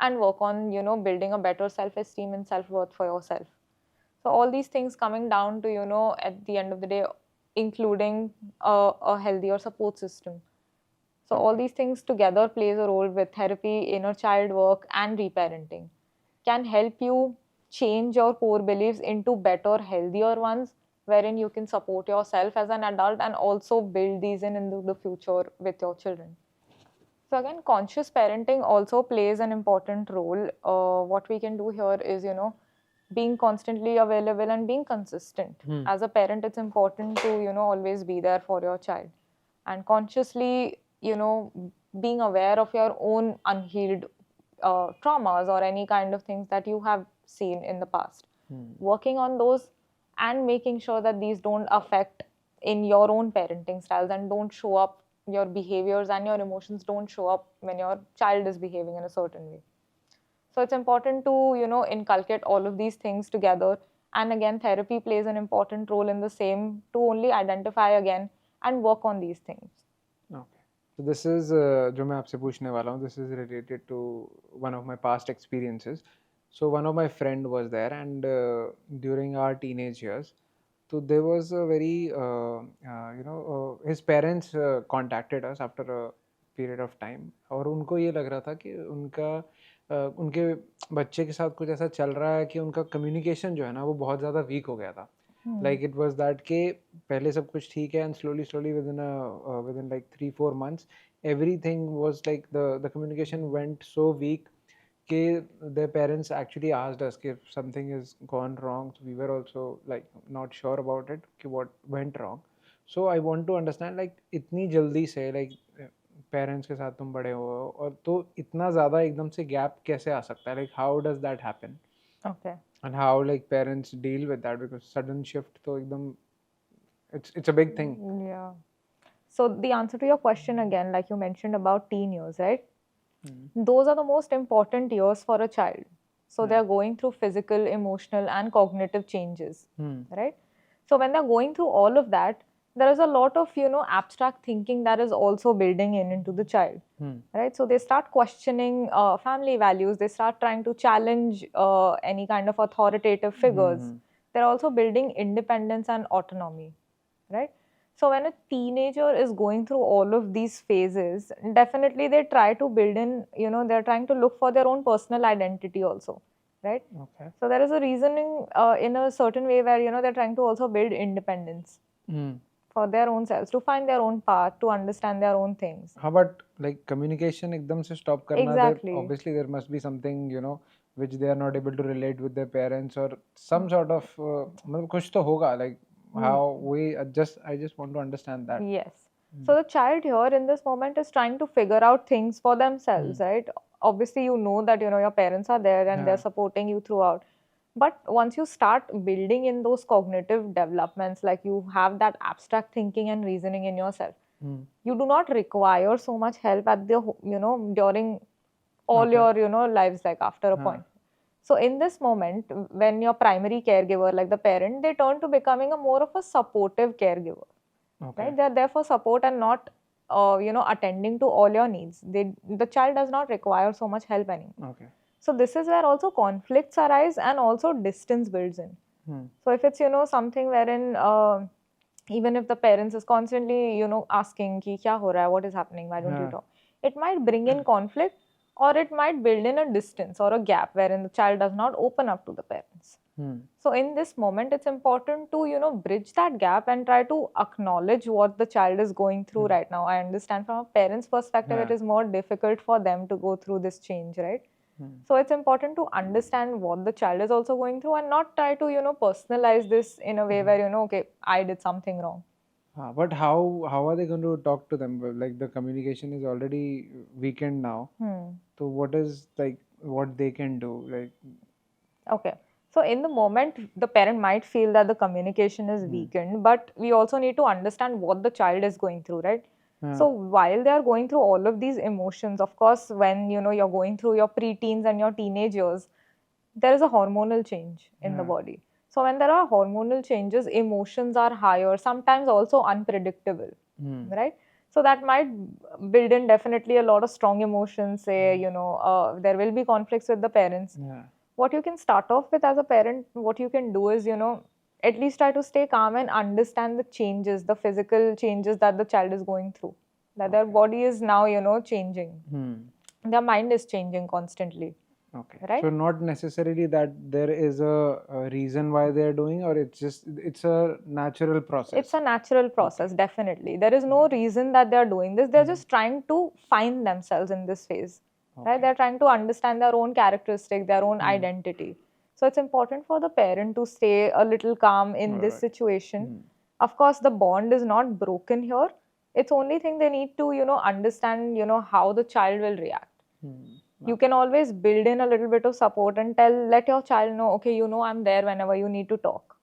and work on building a better self-esteem and self-worth for yourself. So all these things coming down to at the end of the day, including a healthier support system. So all these things together plays a role with therapy, inner child work, and reparenting can help you change your core beliefs into better, healthier ones, wherein you can support yourself as an adult and also build these into the future with your children. So again, conscious parenting also plays an important role. What we can do here is, being constantly available and being consistent. As a parent, it's important to, always be there for your child, and consciously, being aware of your own unhealed traumas or any kind of things that you have seen in the past. Working on those and making sure that these don't affect in your own parenting styles and don't show up, your behaviors and your emotions don't show up when your child is behaving in a certain way. So it's important to, inculcate all of these things together. And again, therapy plays an important role in the same, to only identify again and work on these things. Okay. So this is जो मैं आपसे पूछने वाला हूँ, this is related to one of my past experiences. So one of my friend was there, and during our teenage years, so there was a very his parents contacted us after a period of time, और उनको ये लग रहा था कि उनके बच्चे के साथ कुछ ऐसा चल रहा है कि उनका कम्युनिकेशन जो है ना वो बहुत ज़्यादा वीक हो गया था. Like it was that के पहले सब कुछ ठीक है, and slowly within like 3-4 months everything was like the communication went so weak कि their parents actually asked us if something is gone wrong. So we were also like not sure about it कि what went wrong. So I want to understand, like इतनी जल्दी से like parents के साथ तुम बड़े हो, और तो इतना ज़्यादा एकदम से गैप कैसे आ सकता है, like how does that happen? Okay. And how like parents deal with that, because sudden shift तो एकदम it's a big thing. Yeah. So the answer to your question again, like you mentioned about teen years, right? Those are the most important years for a child. So they're going through physical, emotional, and cognitive changes, right? So when they're going through all of that, there is a lot of abstract thinking that is also building into the child, right? So they start questioning family values. They start trying to challenge any kind of authoritative figures. They're also building independence and autonomy, right? So when a teenager is going through all of these phases, definitely they try to build in, they're trying to look for their own personal identity also, right? Okay. So there is a reasoning in a certain way where, they're trying to also build independence for their own selves, to find their own path, to understand their own things. How about like communication एकदम से stop करना? Exactly. Obviously there must be something, which they are not able to relate with their parents, or some sort of मतलब कुछ तो होगा, like how we adjust. I just want to understand that. Yes. So the child here in this moment is trying to figure out things for themselves, right? Obviously, you know that your parents are there and they're supporting you throughout. But once you start building in those cognitive developments, like you have that abstract thinking and reasoning in yourself, you do not require so much help at the during all your lives, like after a point. So in this moment, when your primary caregiver, like the parent, they turn to becoming a more of a supportive caregiver. Okay. Right? They are there for support and not, attending to all your needs. The child does not require so much help anymore. Okay. So this is where also conflicts arise and also distance builds in. So if it's something wherein even if the parents is constantly asking ki kya ho raha hai, what is happening, why don't you talk, it might bring in conflict, or it might build in a distance or a gap wherein the child does not open up to the parents. So in this moment, it's important to bridge that gap and try to acknowledge what the child is going through right now. I understand from a parent's perspective, it is more difficult for them to go through this change, right? So it's important to understand what the child is also going through and not try to, personalize this in a way where, okay, I did something wrong. But how are they going to talk to them? Well, like the communication is already weakened now. So what is like what they can do? Like Okay. So in the moment, the parent might feel that the communication is weakened, but we also need to understand what the child is going through, right? So while they are going through all of these emotions, of course, when you're going through your preteens and your teenage years, there is a hormonal change in the body. So when there are hormonal changes, emotions are higher, sometimes also unpredictable, right? So that might build in definitely a lot of strong emotions. Say, there will be conflicts with the parents. What you can start off with as a parent, what you can do is, at least try to stay calm and understand the changes, the physical changes that the child is going through. That their body is now, changing. Their mind is changing constantly. Okay. Right? So not necessarily that there is a reason why they are doing, or it's a natural process. It's a natural process, definitely. There is no reason that they are doing this. They're just trying to find themselves in this phase. Right? They're trying to understand their own characteristic, their own identity. So it's important for the parent to stay a little calm in this situation. Of course, the bond is not broken here. It's only thing they need to, understand, how the child will react. You can always build in a little bit of support and let your child know, okay, I'm there whenever you need to talk.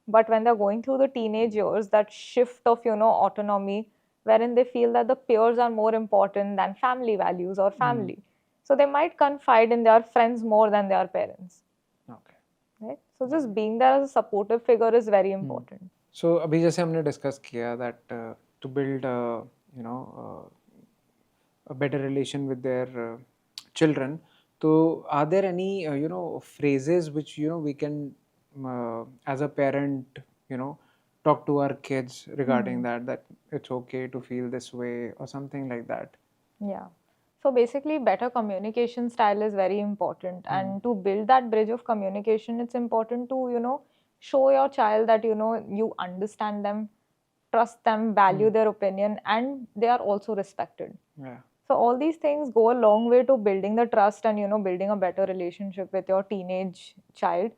But when they're going through the teenage years, that shift of, autonomy, wherein they feel that the peers are more important than family values or family. So they might confide in their friends more than their parents. Okay. Right? So just being there as a supportive figure is very important. So अभी जैसे हमने discuss किया that to build a better relation with their children. So are there any phrases which we can as a parent talk to our kids regarding that it's okay to feel this way or something like that? Yeah. So basically, better communication style is very important. And to build that bridge of communication, it's important to, show your child that, you understand them, trust them, value their opinion, and they are also respected. Yeah. So all these things go a long way to building the trust and, building a better relationship with your teenage child.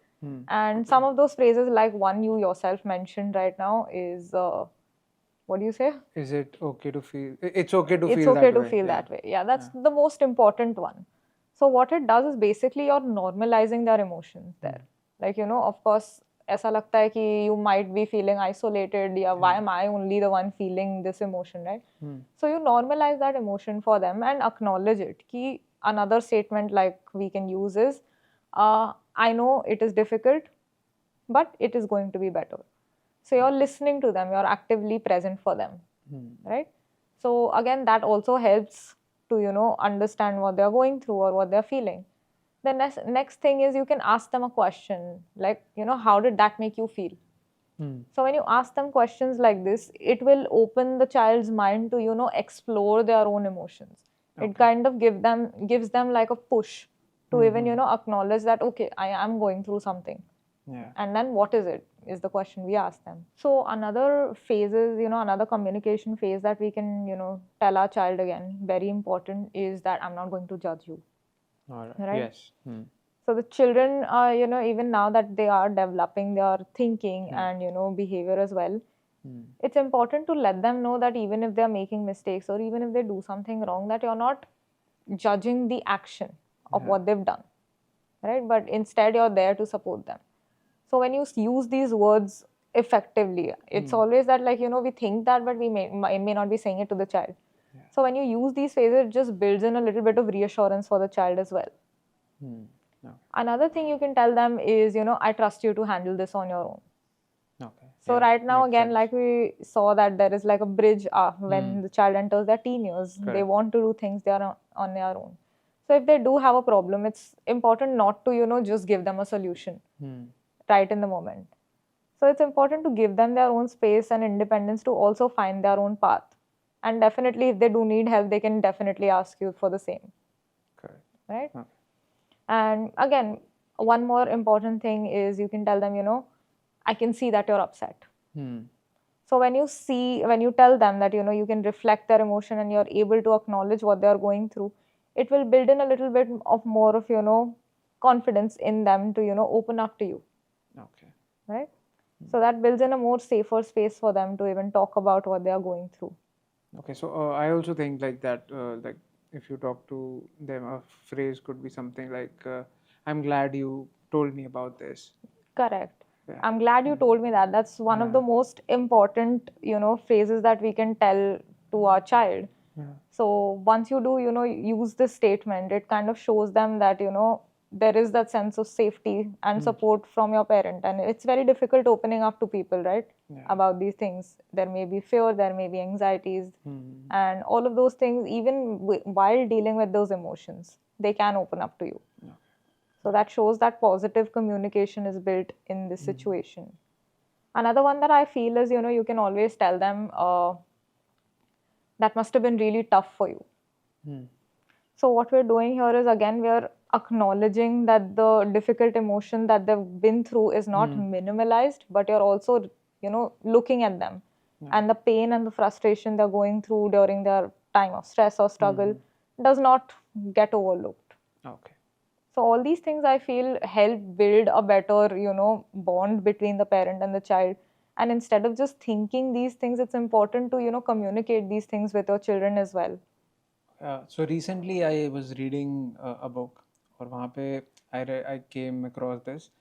And some of those phrases, like one you yourself mentioned right now, is what do you say? Is it okay to feel? It's okay to It's feel okay that to way. feel that way. Yeah, that's the most important one. So what it does is basically you're normalizing their emotions there. Like, of course, ऐसा लगता है कि you might be feeling isolated, yeah, why am I only the one feeling this emotion, right? So you normalize that emotion for them and acknowledge it. Ki another statement like we can use is, I know it is difficult, but it is going to be better. So you're listening to them, you're actively present for them, right? So again, that also helps to, understand what they're going through or what they're feeling. The next thing is you can ask them a question like, how did that make you feel? So when you ask them questions like this, it will open the child's mind to, explore their own emotions. It kind of gives them like a push to even, acknowledge that, okay, I am going through something. Yeah. And then what is the question we ask them. So another phase is, another communication phase that we can, tell our child again, very important, is that I'm not going to judge you. All right. Right? Yes. So the children, even now that they are developing their thinking and, behavior as well, it's important to let them know that even if they're making mistakes or even if they do something wrong, that you're not judging the action of what they've done, right? But instead you're there to support them. So when you use these words effectively, it's always that like, we think that, but we may not be saying it to the child. Yeah. So when you use these phrases, it just builds in a little bit of reassurance for the child as well. No. Another thing you can tell them is, I trust you to handle this on your own. Okay. So right now, again, like we saw that there is like a bridge when the child enters their teen years. Correct. They want to do things they are on their own. So if they do have a problem, it's important not to, just give them a solution right in the moment. So it's important to give them their own space and independence to also find their own path. And definitely, if they do need help, they can definitely ask you for the same. Correct. Right? Okay. And again, one more important thing is you can tell them, I can see that you're upset. So when you tell them that, you can reflect their emotion and you're able to acknowledge what they're going through, it will build in a little bit of more of, confidence in them to, open up to you. Okay. Right? So that builds in a more safer space for them to even talk about what they are going through. Okay, so I also think like that, like if you talk to them, a phrase could be something like, "I'm glad you told me about this." Correct. Yeah. I'm glad you told me that. That's one of the most important, phrases that we can tell to our child. Yeah. So once you do, use this statement, it kind of shows them that, there is that sense of safety and support from your parent. And it's very difficult opening up to people, right? Yeah. About these things. There may be fear, there may be anxieties, and all of those things, even while dealing with those emotions, they can open up to you. Yeah. So that shows that positive communication is built in this situation. Another one that I feel is, you can always tell them, that must have been really tough for you. So what we're doing here is, again, we're acknowledging that the difficult emotion that they've been through is not minimalized, but you're also, looking at them. And the pain and the frustration they're going through during their time of stress or struggle does not get overlooked. Okay. So all these things I feel help build a better, bond between the parent and the child. And instead of just thinking these things, it's important to, communicate these things with your children as well. So recently I was reading a book, और वहाँ पे I came across this.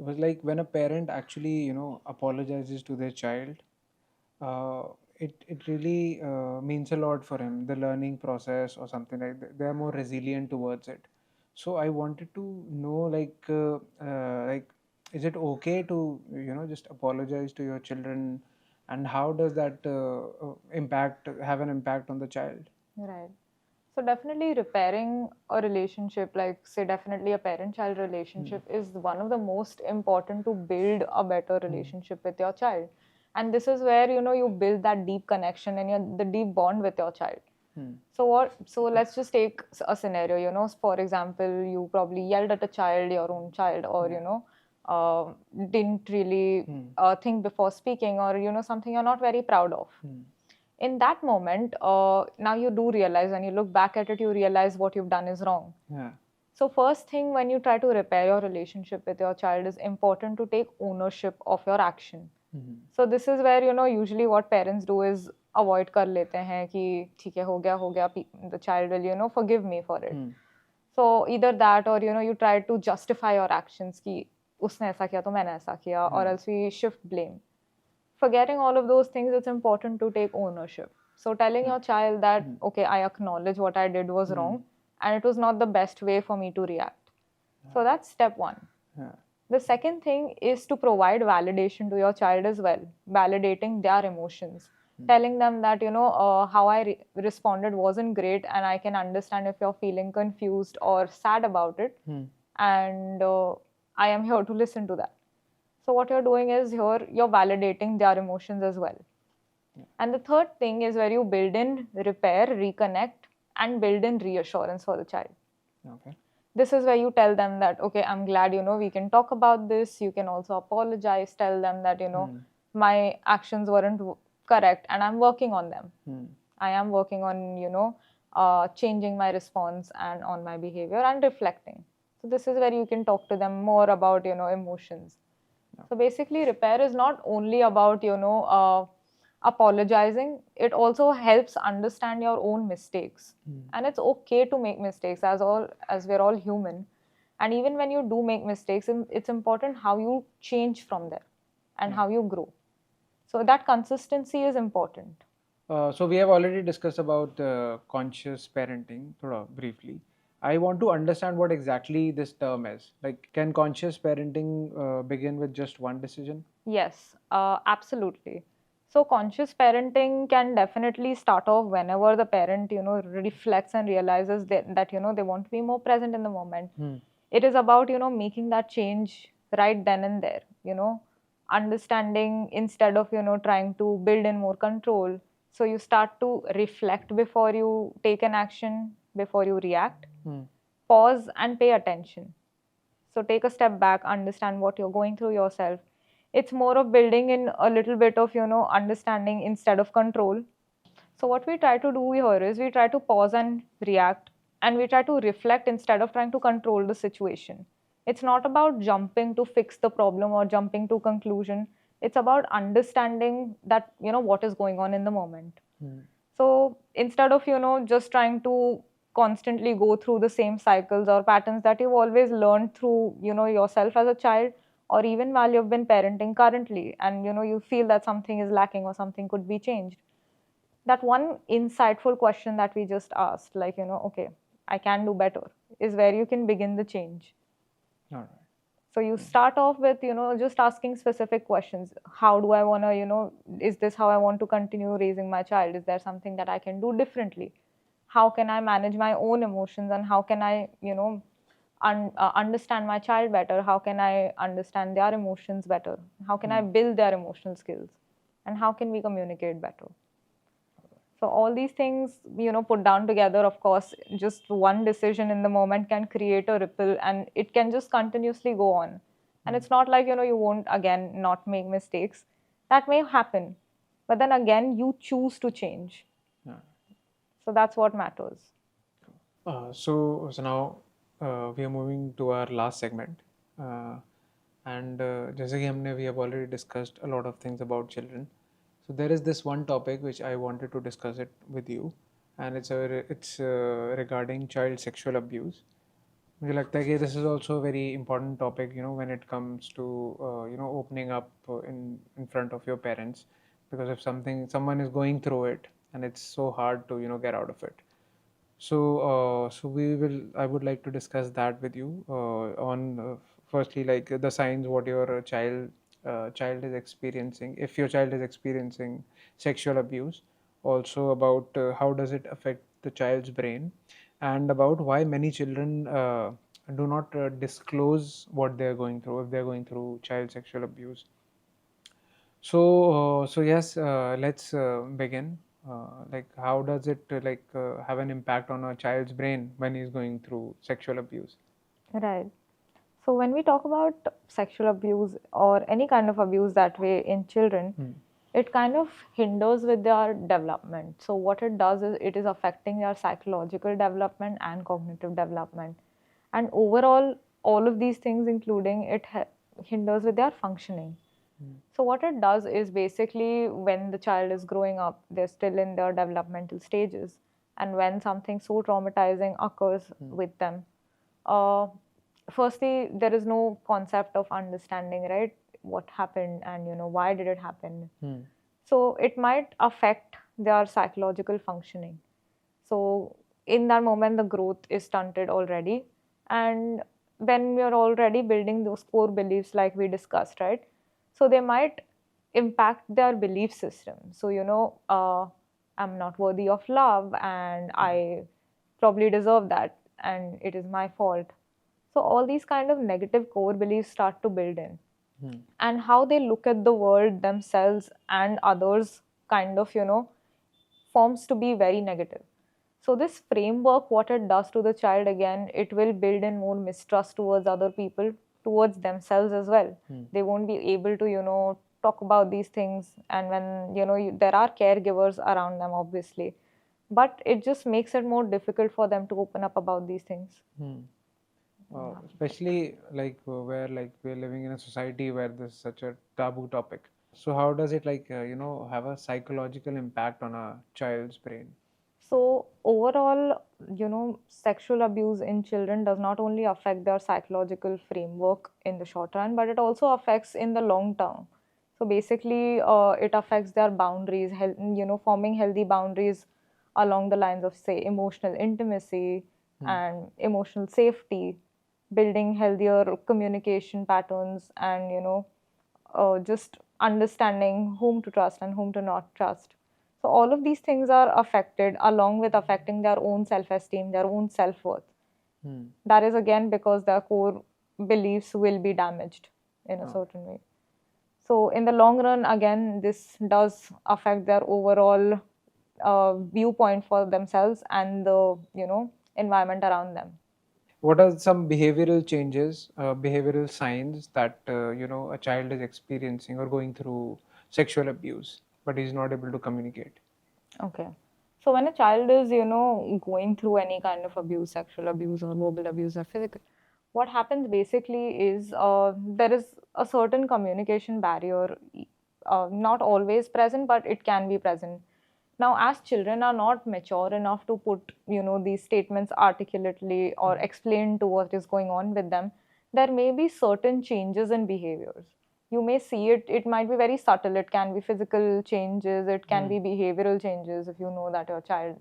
It was like when a parent actually, apologizes to their child, uh, it really means a lot for him, the learning process or something like that. They are more resilient towards it. So I wanted to know, like, is it okay to, just apologize to your children, and how does that have an impact on the child? Right. So definitely repairing a relationship, like say definitely a parent-child relationship, is one of the most important to build a better relationship with your child. And this is where, you build that deep connection and the deep bond with your child. So let's just take a scenario, for example, you probably yelled at a child, your own child, or, didn't really think before speaking, or, something you're not very proud of. In that moment, now you do realize, when you look back at it, you realize what you've done is wrong. Yeah. So first thing, when you try to repair your relationship with your child, is important to take ownership of your action. So this is where, usually what parents do is avoid कर लेते हैं कि ठीक है, हो गया, the child will, forgive me for it. So either that, or, you try to justify your actions कि उसने ऐसा किया तो मैंने ऐसा किया, or else we shift blame. Forgetting all of those things, it's important to take ownership. So telling your child that, okay, I acknowledge what I did was wrong, and it was not the best way for me to react. So that's step one. Yeah. The second thing is to provide validation to your child as well, validating their emotions. Telling them that, how I responded wasn't great, and I can understand if you're feeling confused or sad about it. And I am here to listen to that. So what you're doing is here, you're validating their emotions as well. And the third thing is where you build in repair, reconnect, and build in reassurance for the child. Okay. This is where you tell them that, okay, I'm glad, we can talk about this. You can also apologize. Tell them that, my actions weren't correct and I'm working on them. I am working on, changing my response and on my behavior and reflecting. So this is where you can talk to them more about, emotions. So basically, repair is not only about, apologizing. It also helps understand your own mistakes. And it's okay to make mistakes, as we're all human. And even when you do make mistakes, it's important how you change from there and how you grow. So that consistency is important. So we have already discussed about conscious parenting, thoda briefly. I want to understand what exactly this term is. Like, can conscious parenting begin with just one decision? Yes, absolutely. So conscious parenting can definitely start off whenever the parent, reflects and realizes that they want to be more present in the moment. It is about, making that change right then and there, understanding instead of, trying to build in more control. So you start to reflect before you take an action, before you react, pause and pay attention. So take a step back, understand what you're going through yourself. It's more of building in a little bit of, understanding instead of control. So what we try to do here is we try to pause and react. and we try to reflect instead of trying to control the situation. It's not about jumping to fix the problem or jumping to conclusion. It's about understanding that, what is going on in the moment. So instead of, just trying to constantly go through the same cycles or patterns that you've always learned through, yourself as a child, or even while you've been parenting currently, and, you feel that something is lacking or something could be changed. That one insightful question that we just asked, like, okay, I can do better, is where you can begin the change. All right. So you start off with, just asking specific questions. How do I want to, is this how I want to continue raising my child? Is there something that I can do differently? How can I manage my own emotions, and how can I, understand my child better? How can I understand their emotions better? How can I build their emotional skills? And how can we communicate better? So all these things, put down together, of course, just one decision in the moment can create a ripple, and it can just continuously go on. And it's not like, you won't again not make mistakes. That may happen. But then again, you choose to change. Yeah. So that's what matters. So now we are moving to our last segment. And जैसे कि हमने we have already discussed a lot of things about children. So there is this one topic which I wanted to discuss it with you, and it's regarding child sexual abuse. मुझे लगता है कि this is also a very important topic, when it comes to opening up in front of your parents, because if someone is going through it, and it's so hard to get out of it. So I would like to discuss that with you on firstly, like the signs what your child is experiencing, if your child is experiencing sexual abuse, also about how does it affect the child's brain, and about why many children do not disclose what they are going through if they are going through child sexual abuse. So yes, let's begin. Like, how does it have an impact on a child's brain when he's going through sexual abuse? Right. So when we talk about sexual abuse or any kind of abuse that way in children, it kind of hinders with their development. So what it does is it is affecting their psychological development and cognitive development. And overall, all of these things, including it hinders with their functioning. So what it does is basically when the child is growing up, they're still in their developmental stages. And when something so traumatizing occurs with them, firstly, there is no concept of understanding, right? What happened, and why did it happen? So it might affect their psychological functioning. So in that moment, the growth is stunted already. And when we are already building those core beliefs like we discussed, right? So they might impact their belief system. So, I'm not worthy of love, and I probably deserve that, and it is my fault. So all these kind of negative core beliefs start to build in. And how they look at the world, themselves and others, kind of, forms to be very negative. So this framework, what it does to the child, again, it will build in more mistrust towards other people, towards themselves as well. They won't be able to, talk about these things. And when, there are caregivers around them, obviously, but it just makes it more difficult for them to open up about these things. Especially where we're living in a society where this is such a taboo topic. So how does it have a psychological impact on a child's brain? So overall, sexual abuse in children does not only affect their psychological framework in the short run, but it also affects in the long term. So basically, it affects their boundaries, forming healthy boundaries along the lines of, say, emotional intimacy and emotional safety, building healthier communication patterns, and just understanding whom to trust and whom to not trust. So all of these things are affected, along with affecting their own self-esteem, their own self-worth. That is again because their core beliefs will be damaged in a certain way. So in the long run, again, this does affect their overall viewpoint for themselves and the environment around them. What are some behavioral changes, behavioral signs that a child is experiencing or going through sexual abuse, but he's not able to communicate? Okay. So when a child is, going through any kind of abuse, sexual abuse or verbal abuse or physical, what happens basically is there is a certain communication barrier, not always present, but it can be present. Now, as children are not mature enough to put, these statements articulately or explain to what is going on with them, there may be certain changes in behaviors. You may see it, it might be very subtle. It can be physical changes, it can be behavioral changes. If you know that your child,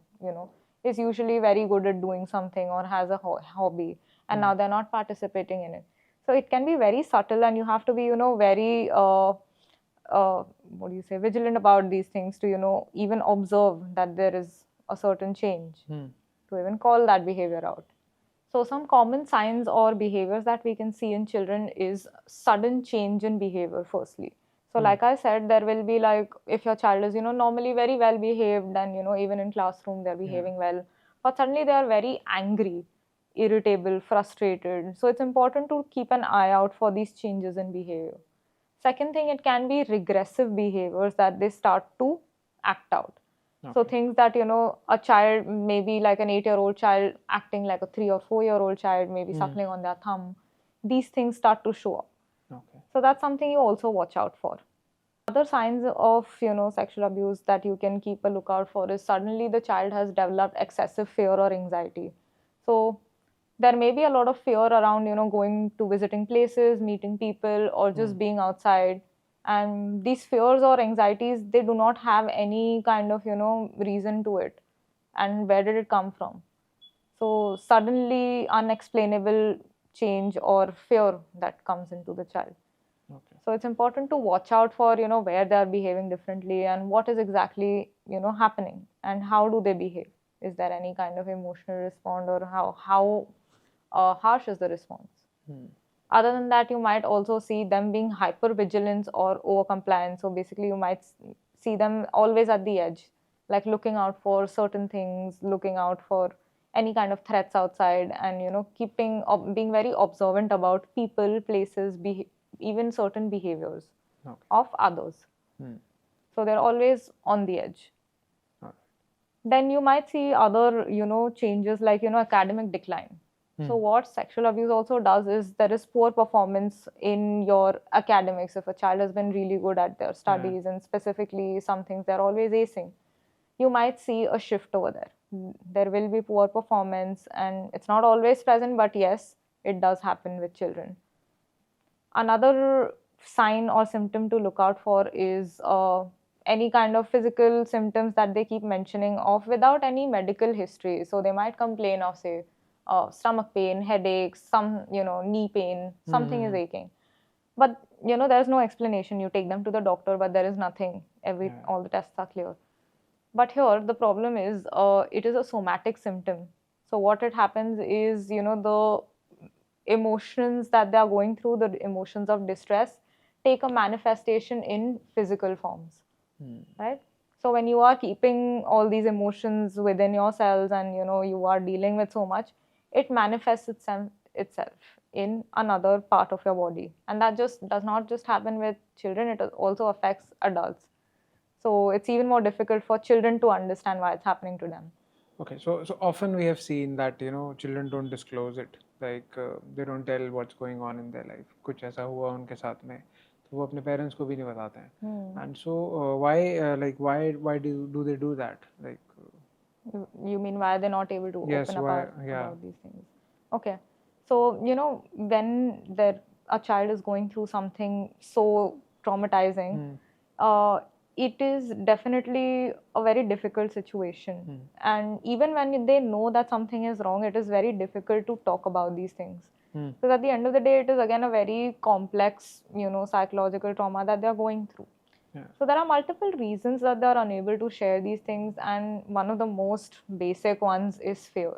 is usually very good at doing something or has a hobby, and now they're not participating in it. So it can be very subtle, and you have to be, very what do you say, vigilant about these things to, even observe that there is a certain change, to even call that behavior out. So some common signs or behaviors that we can see in children is sudden change in behavior firstly. So like I said, there will be like, if your child is, normally very well behaved and, even in classroom they're behaving well, but suddenly they are very angry, irritable, frustrated. So it's important to keep an eye out for these changes in behavior. Second thing, it can be regressive behaviors that they start to act out. So things that, a child, maybe like an 8-year-old child acting like a 3 or 4-year-old child, maybe suckling on their thumb, these things start to show up. So that's something you also watch out for. Other signs of, sexual abuse that you can keep a lookout for is suddenly the child has developed excessive fear or anxiety. So there may be a lot of fear around, going to visiting places, meeting people, or just being outside. And these fears or anxieties, they do not have any kind of, reason to it. And where did it come from? So suddenly unexplainable change or fear that comes into the child. So it's important to watch out for, where they are behaving differently and what is exactly, happening and how do they behave. Is there any kind of emotional response, or how harsh is the response? Other than that, you might also see them being hyper vigilant or over compliant. So basically, you might see them always at the edge, like looking out for certain things, looking out for any kind of threats outside, and keeping being very observant about people, places, even certain behaviors of others. So they're always on the edge. Then you might see other, changes like, academic decline. So what sexual abuse also does is there is poor performance in your academics. If a child has been really good at their studies and specifically some things they're always acing, you might see a shift over there. There will be poor performance, and it's not always present, but yes, it does happen with children. Another sign or symptom to look out for is any kind of physical symptoms that they keep mentioning of without any medical history. So they might complain of, say, stomach pain, headaches, some, knee pain, something is aching. But, there's no explanation. You take them to the doctor, but there is nothing. All the tests are clear. But here, the problem is it is a somatic symptom. So what it happens is, the emotions that they are going through, the emotions of distress, take a manifestation in physical forms, right? So when you are keeping all these emotions within yourselves and, you are dealing with so much, it manifests itself in another part of your body. And that just does not just happen with children, it also affects adults. So it's even more difficult for children to understand why it's happening to them. Okay, so often we have seen that children don't disclose it, like they don't tell what's going on in their life. कुछ ऐसा हुआ उनके साथ में, तो वो अपने parents को भी नहीं बताते हैं. And so why do they do that? Like you mean why they're not able to yes, open why, about these things? Okay, so when a child is going through something so traumatizing, it is definitely a very difficult situation. And even when they know that something is wrong, it is very difficult to talk about these things. Because at the end of the day, it is again a very complex, psychological trauma that they're going through. So there are multiple reasons that they're unable to share these things, and one of the most basic ones is fear.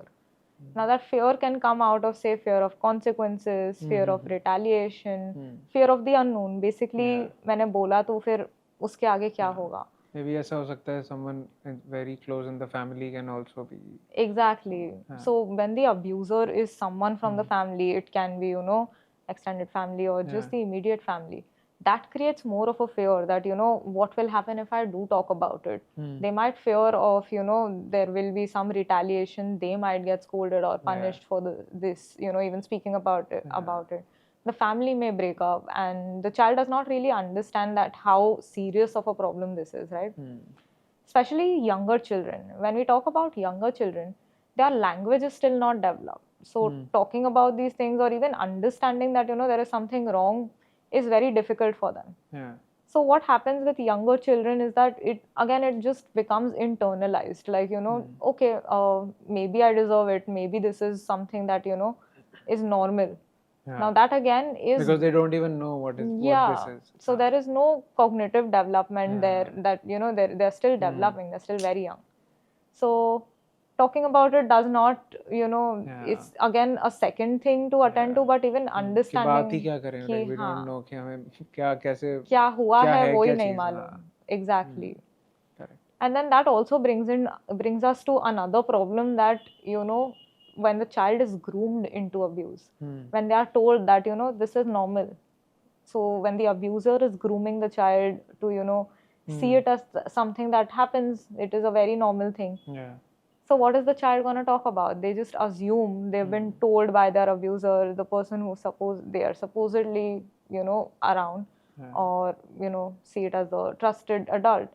Now that fear can come out of, say, fear of consequences, fear of retaliation, fear of the unknown. Basically, मैंने बोला तो फिर उसके आगे क्या होगा? Maybe ऐसा हो सकता है someone very close in the family can also be. Exactly. So when the abuser is someone from the family, it can be, extended family or just the immediate family. that creates more of a fear that, what will happen if I do talk about it. They might fear of, there will be some retaliation, they might get scolded or punished for this, even speaking about it. The family may break up, and the child does not really understand that how serious of a problem this is, right? Especially younger children. When we talk about younger children, their language is still not developed. So talking about these things or even understanding that, there is something wrong is very difficult for them. Yeah. So what happens with younger children is that it just becomes internalized. Like, okay, maybe I deserve it. Maybe this is something that, is normal. Yeah. Now that again is because they don't even know what this is. So there is no cognitive development there, that they're still developing, they're still very young. So talking about it does not, it's again a second thing to attend to, but even understanding कि बात ही क्या करें, like we don't know कि हमें क्या कैसे क्या हुआ क्या है है, वो ही क्या नहीं चीज़, मालूम. Exactly. Correct. And then that also brings us to another problem, that when the child is groomed into abuse, when they are told that this is normal. So when the abuser is grooming the child to see it as something that happens, it is a very normal thing. Yeah. So what is the child going to talk about? They just assume they've been told by their abuser, the person who they are supposedly around, or see it as a trusted adult.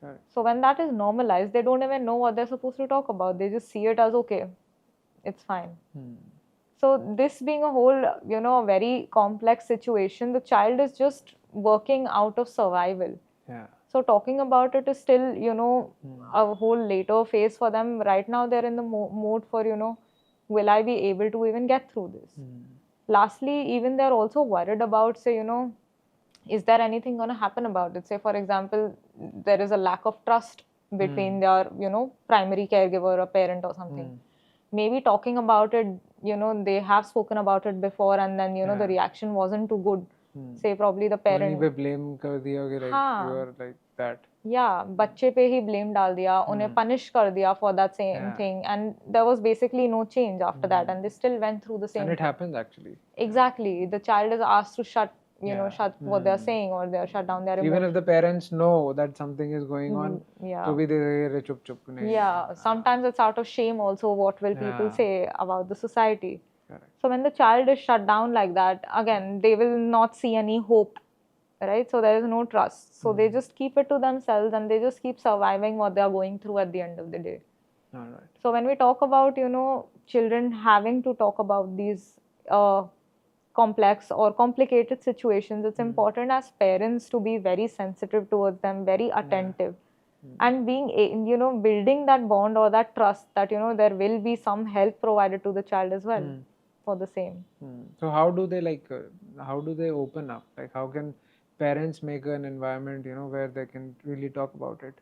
Correct. So when that is normalized, they don't even know what they're supposed to talk about. They just see it as okay, it's fine. So this being a whole, a very complex situation, the child is just working out of survival. Yeah. So talking about it is still, a whole later phase for them. Right now, they're in the mode for, will I be able to even get through this? Lastly, even they're also worried about, say, is there anything going to happen about it? Say, for example, there is a lack of trust between their, primary caregiver or parent or something. Maybe talking about it, they have spoken about it before, and then, the reaction wasn't too good. Say, probably the parent. उन्हीं पे blame कर दिया कि like you are like that. Yeah, बच्चे पे ही blame डाल दिया, उन्हें punish कर दिया for that same thing, and there was basically no change after that, and they still went through the same. And it happens actually. Exactly, the child is asked to shut what they're saying, or they're shut down their emotions. Even if the parents know that something is going on, तो भी they चुप चुप नहीं. Yeah, sometimes it's out of shame also. What will people say about the society? Correct. So when the child is shut down like that, again, they will not see any hope, right? So there is no trust. So they just keep it to themselves, and they just keep surviving what they are going through at the end of the day. All right. So when we talk about, children having to talk about these complex or complicated situations, it's important as parents to be very sensitive towards them, very attentive. And being, building that bond or that trust that, there will be some help provided to the child as well for the same. So how do they open up? Like, how can parents make an environment, where they can really talk about it?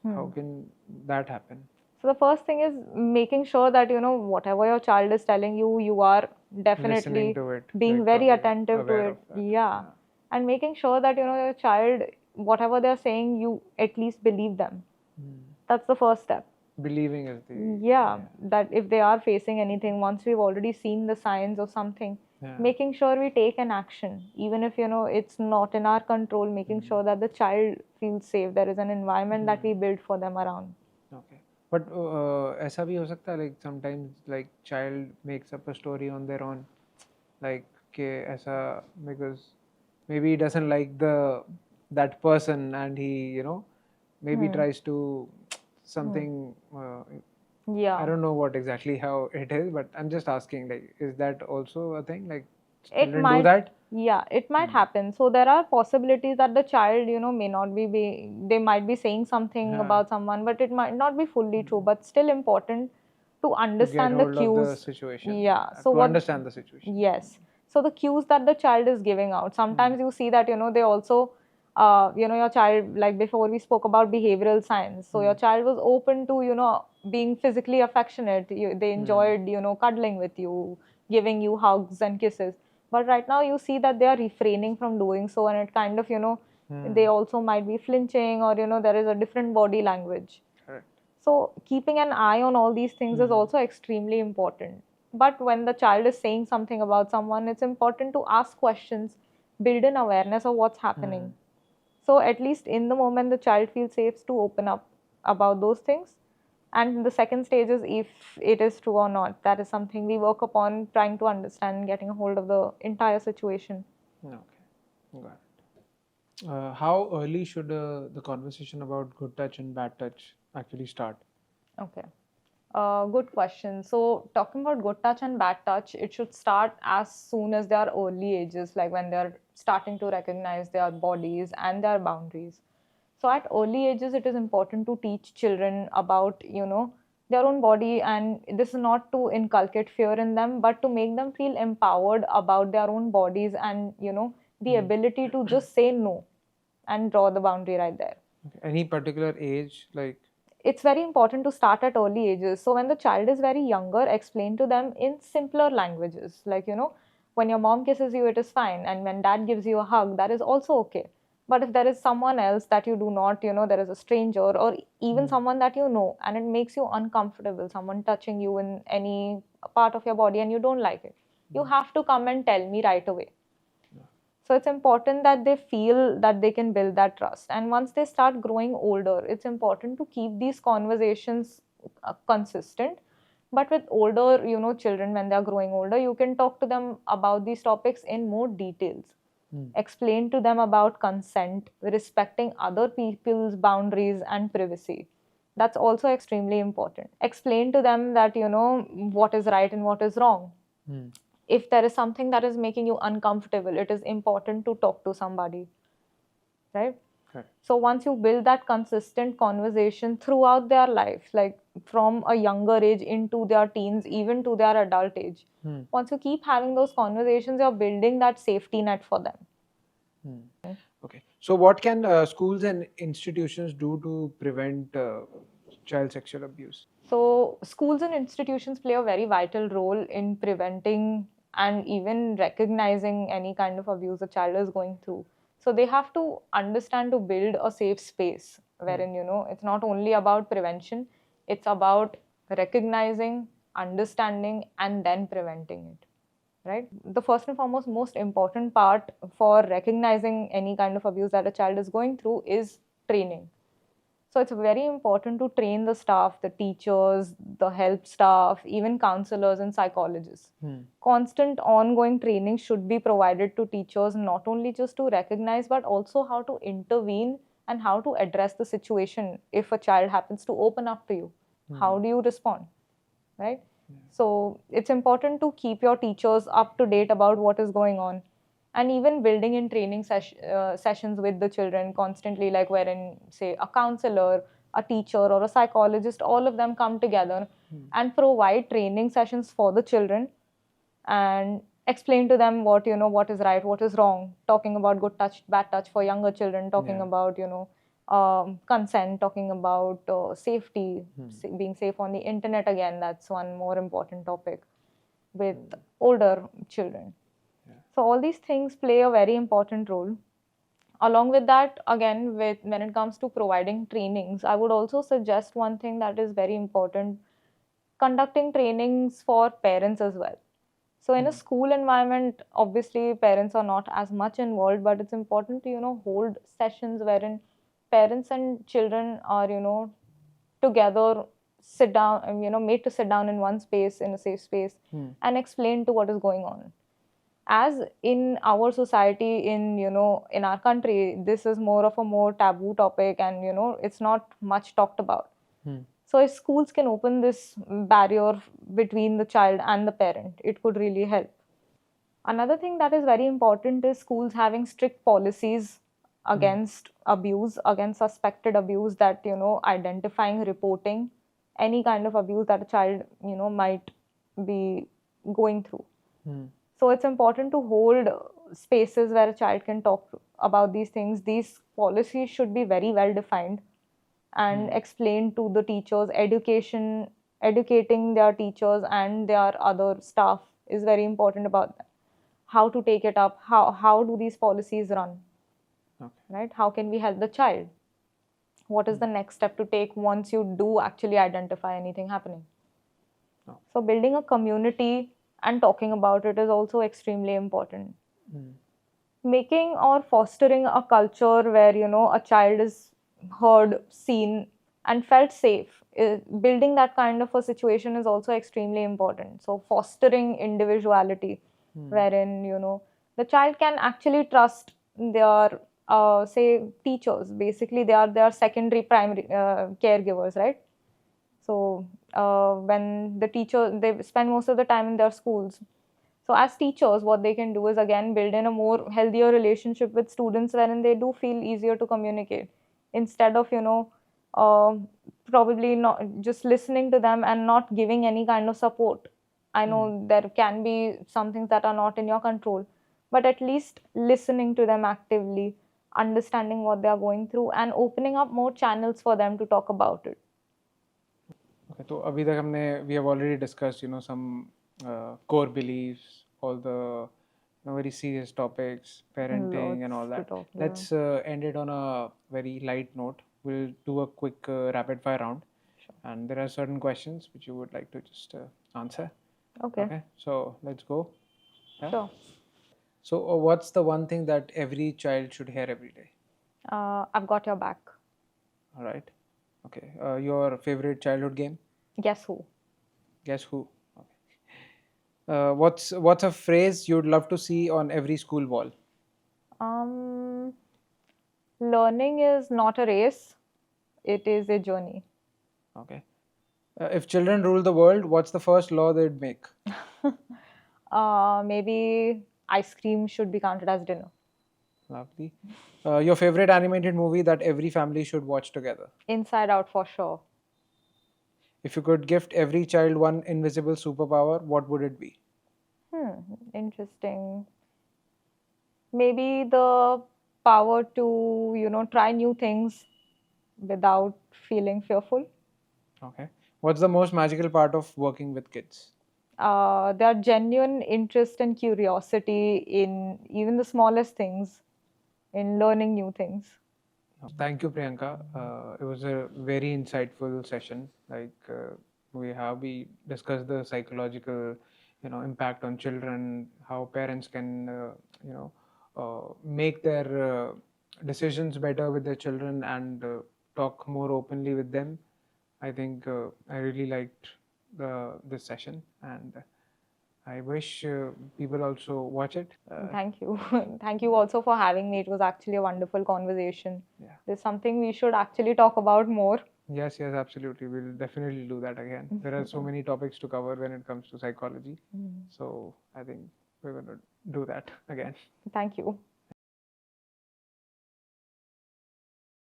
How can that happen? So the first thing is making sure that, whatever your child is telling you, you are definitely being like very attentive to it. Yeah. And making sure that, your child, whatever they're saying, you at least believe them. That's the first step. Believing is the... Yeah, that if they are facing anything, once we've already seen the signs of something, making sure we take an action, even if, it's not in our control, making sure that the child feels safe. There is an environment that we build for them around. Okay. But ऐसा भी हो सकता है, like sometimes like child makes up a story on their own, like कि ऐसा, because maybe he doesn't like that person, and he maybe tries to something. I don't know what exactly how it is, but I'm just asking, like, is that also a thing? Like, children do that? Yeah, it might happen. So there are possibilities that the child, may not they might be saying something about someone, but it might not be fully true. But still important to understand the cues. Of the situation. Yeah. So understand the situation. Yes. So the cues that the child is giving out. Sometimes you see that, they also, your child, like before we spoke about behavioral science. So your child was open to, being physically affectionate. They enjoyed, cuddling with you, giving you hugs and kisses. But right now you see that they are refraining from doing so, and it kind of, they also might be flinching, or, there is a different body language. Correct. So keeping an eye on all these things is also extremely important. But when the child is saying something about someone, it's important to ask questions, build an awareness of what's happening. So at least in the moment, the child feels safe to open up about those things. And the second stage is if it is true or not. That is something we work upon, trying to understand, getting a hold of the entire situation. Okay, got it. How early should the conversation about good touch and bad touch actually start? Okay. Good question. So, talking about good touch and bad touch, it should start as soon as they are early ages, like when they're starting to recognize their bodies and their boundaries. So, at early ages, it is important to teach children about, their own body. And this is not to inculcate fear in them, but to make them feel empowered about their own bodies and, the ability to just say no and draw the boundary right there. Okay. Any particular age, like? It's very important to start at early ages. So when the child is very younger, explain to them in simpler languages. Like, when your mom kisses you, it is fine. And when dad gives you a hug, that is also okay. But if there is someone else that you do not, there is a stranger or even someone that you know, and it makes you uncomfortable, someone touching you in any part of your body and you don't like it, you have to come and tell me right away. So it's important that they feel that they can build that trust. And once they start growing older, it's important to keep these conversations consistent. But with older, children, when they're growing older, you can talk to them about these topics in more details. Explain to them about consent, respecting other people's boundaries and privacy. That's also extremely important. Explain to them that, what is right and what is wrong. If there is something that is making you uncomfortable, it is important to talk to somebody, right? Correct. So once you build that consistent conversation throughout their life, like from a younger age into their teens, even to their adult age, once you keep having those conversations, you're building that safety net for them. Okay. So what can schools and institutions do to prevent child sexual abuse? So schools and institutions play a very vital role in preventing and even recognizing any kind of abuse a child is going through. So they have to understand to build a safe space wherein, it's not only about prevention, it's about recognizing, understanding, and then preventing it. Right? The first and foremost, most important part for recognizing any kind of abuse that a child is going through is training. So it's very important to train the staff, the teachers, the help staff, even counselors and psychologists. Constant ongoing training should be provided to teachers, not only just to recognize, but also how to intervene and how to address the situation if a child happens to open up to you. How do you respond? Right? So it's important to keep your teachers up to date about what is going on. And even building in training sessions with the children constantly, like wherein, say, a counselor, a teacher, or a psychologist, all of them come together and provide training sessions for the children and explain to them what what is right, what is wrong, talking about good touch, bad touch for younger children, talking about consent, talking about safety, being safe on the internet. Again, that's one more important topic with older children. So all these things play a very important role. Along with that, again, when it comes to providing trainings, I would also suggest one thing that is very important: conducting trainings for parents as well. So in a school environment, obviously parents are not as much involved, but it's important to hold sessions wherein parents and children are together, sit down, and made to sit down in one space, in a safe space, and explain to what is going on. As in our society, in our country, this is more of a more taboo topic, and it's not much talked about. So if schools can open this barrier between the child and the parent, it could really help. Another thing that is very important is schools having strict policies against abuse, against suspected abuse, that identifying, reporting any kind of abuse that a child might be going through. So it's important to hold spaces where a child can talk about these things. These policies should be very well defined and explained to the teachers. Educating their teachers and their other staff is very important about that. How to take it up, how do these policies run, right? How can we help the child? What is the next step to take once you do actually identify anything happening? So building a community and talking about it is also extremely important. making or fostering a culture where a child is heard, seen, and felt safe. Building that kind of a situation is also extremely important. So fostering individuality, wherein the child can actually trust their say teachers. Basically, they are their secondary primary caregivers, right? So when the teacher, they spend most of the time in their schools. So as teachers, what they can do is again build in a more healthier relationship with students, wherein they do feel easier to communicate, instead of uh, probably not just listening to them and not giving any kind of support. I know there can be some things that are not in your control, but at least listening to them actively, understanding what they are going through, and opening up more channels for them to talk about it. Okay, तो अभी तक हमने we have already discussed some core beliefs, all the very serious topics, parenting and all Lots to that. talk. Let's end it on a very light note. We'll do a quick rapid fire round, and there are certain questions which you would like to just answer. Okay. Okay, so let's go. Yeah? Sure. So what's the one thing that every child should hear every day? I've got your back. All right. Okay. Your favorite childhood game? Guess who? Guess who? Okay. What's a phrase you'd love to see on every school wall? Um, Learning is not a race, it is a journey. Okay. If children rule the world, what's the first law they'd make? Maybe ice cream should be counted as dinner. Lovely. Your favorite animated movie that every family should watch together? Inside Out for sure. If you could gift every child one invisible superpower, what would it be? Interesting. Maybe the power to, try new things without feeling fearful. Okay. What's the most magical part of working with kids? Their genuine interest and curiosity in even the smallest things, in learning new things. Thank you, Priyanka. It was a very insightful session. Like we discussed the psychological, impact on children, how parents can, make their decisions better with their children and talk more openly with them. I think I really liked this session, and I wish people also watch it. Thank you. Thank you also for having me. It was actually a wonderful conversation. Yeah. There's something we should actually talk about more. Yes, absolutely. We'll definitely do that again. There are so many topics to cover when it comes to psychology. So I think we're going to do that again. Thank you.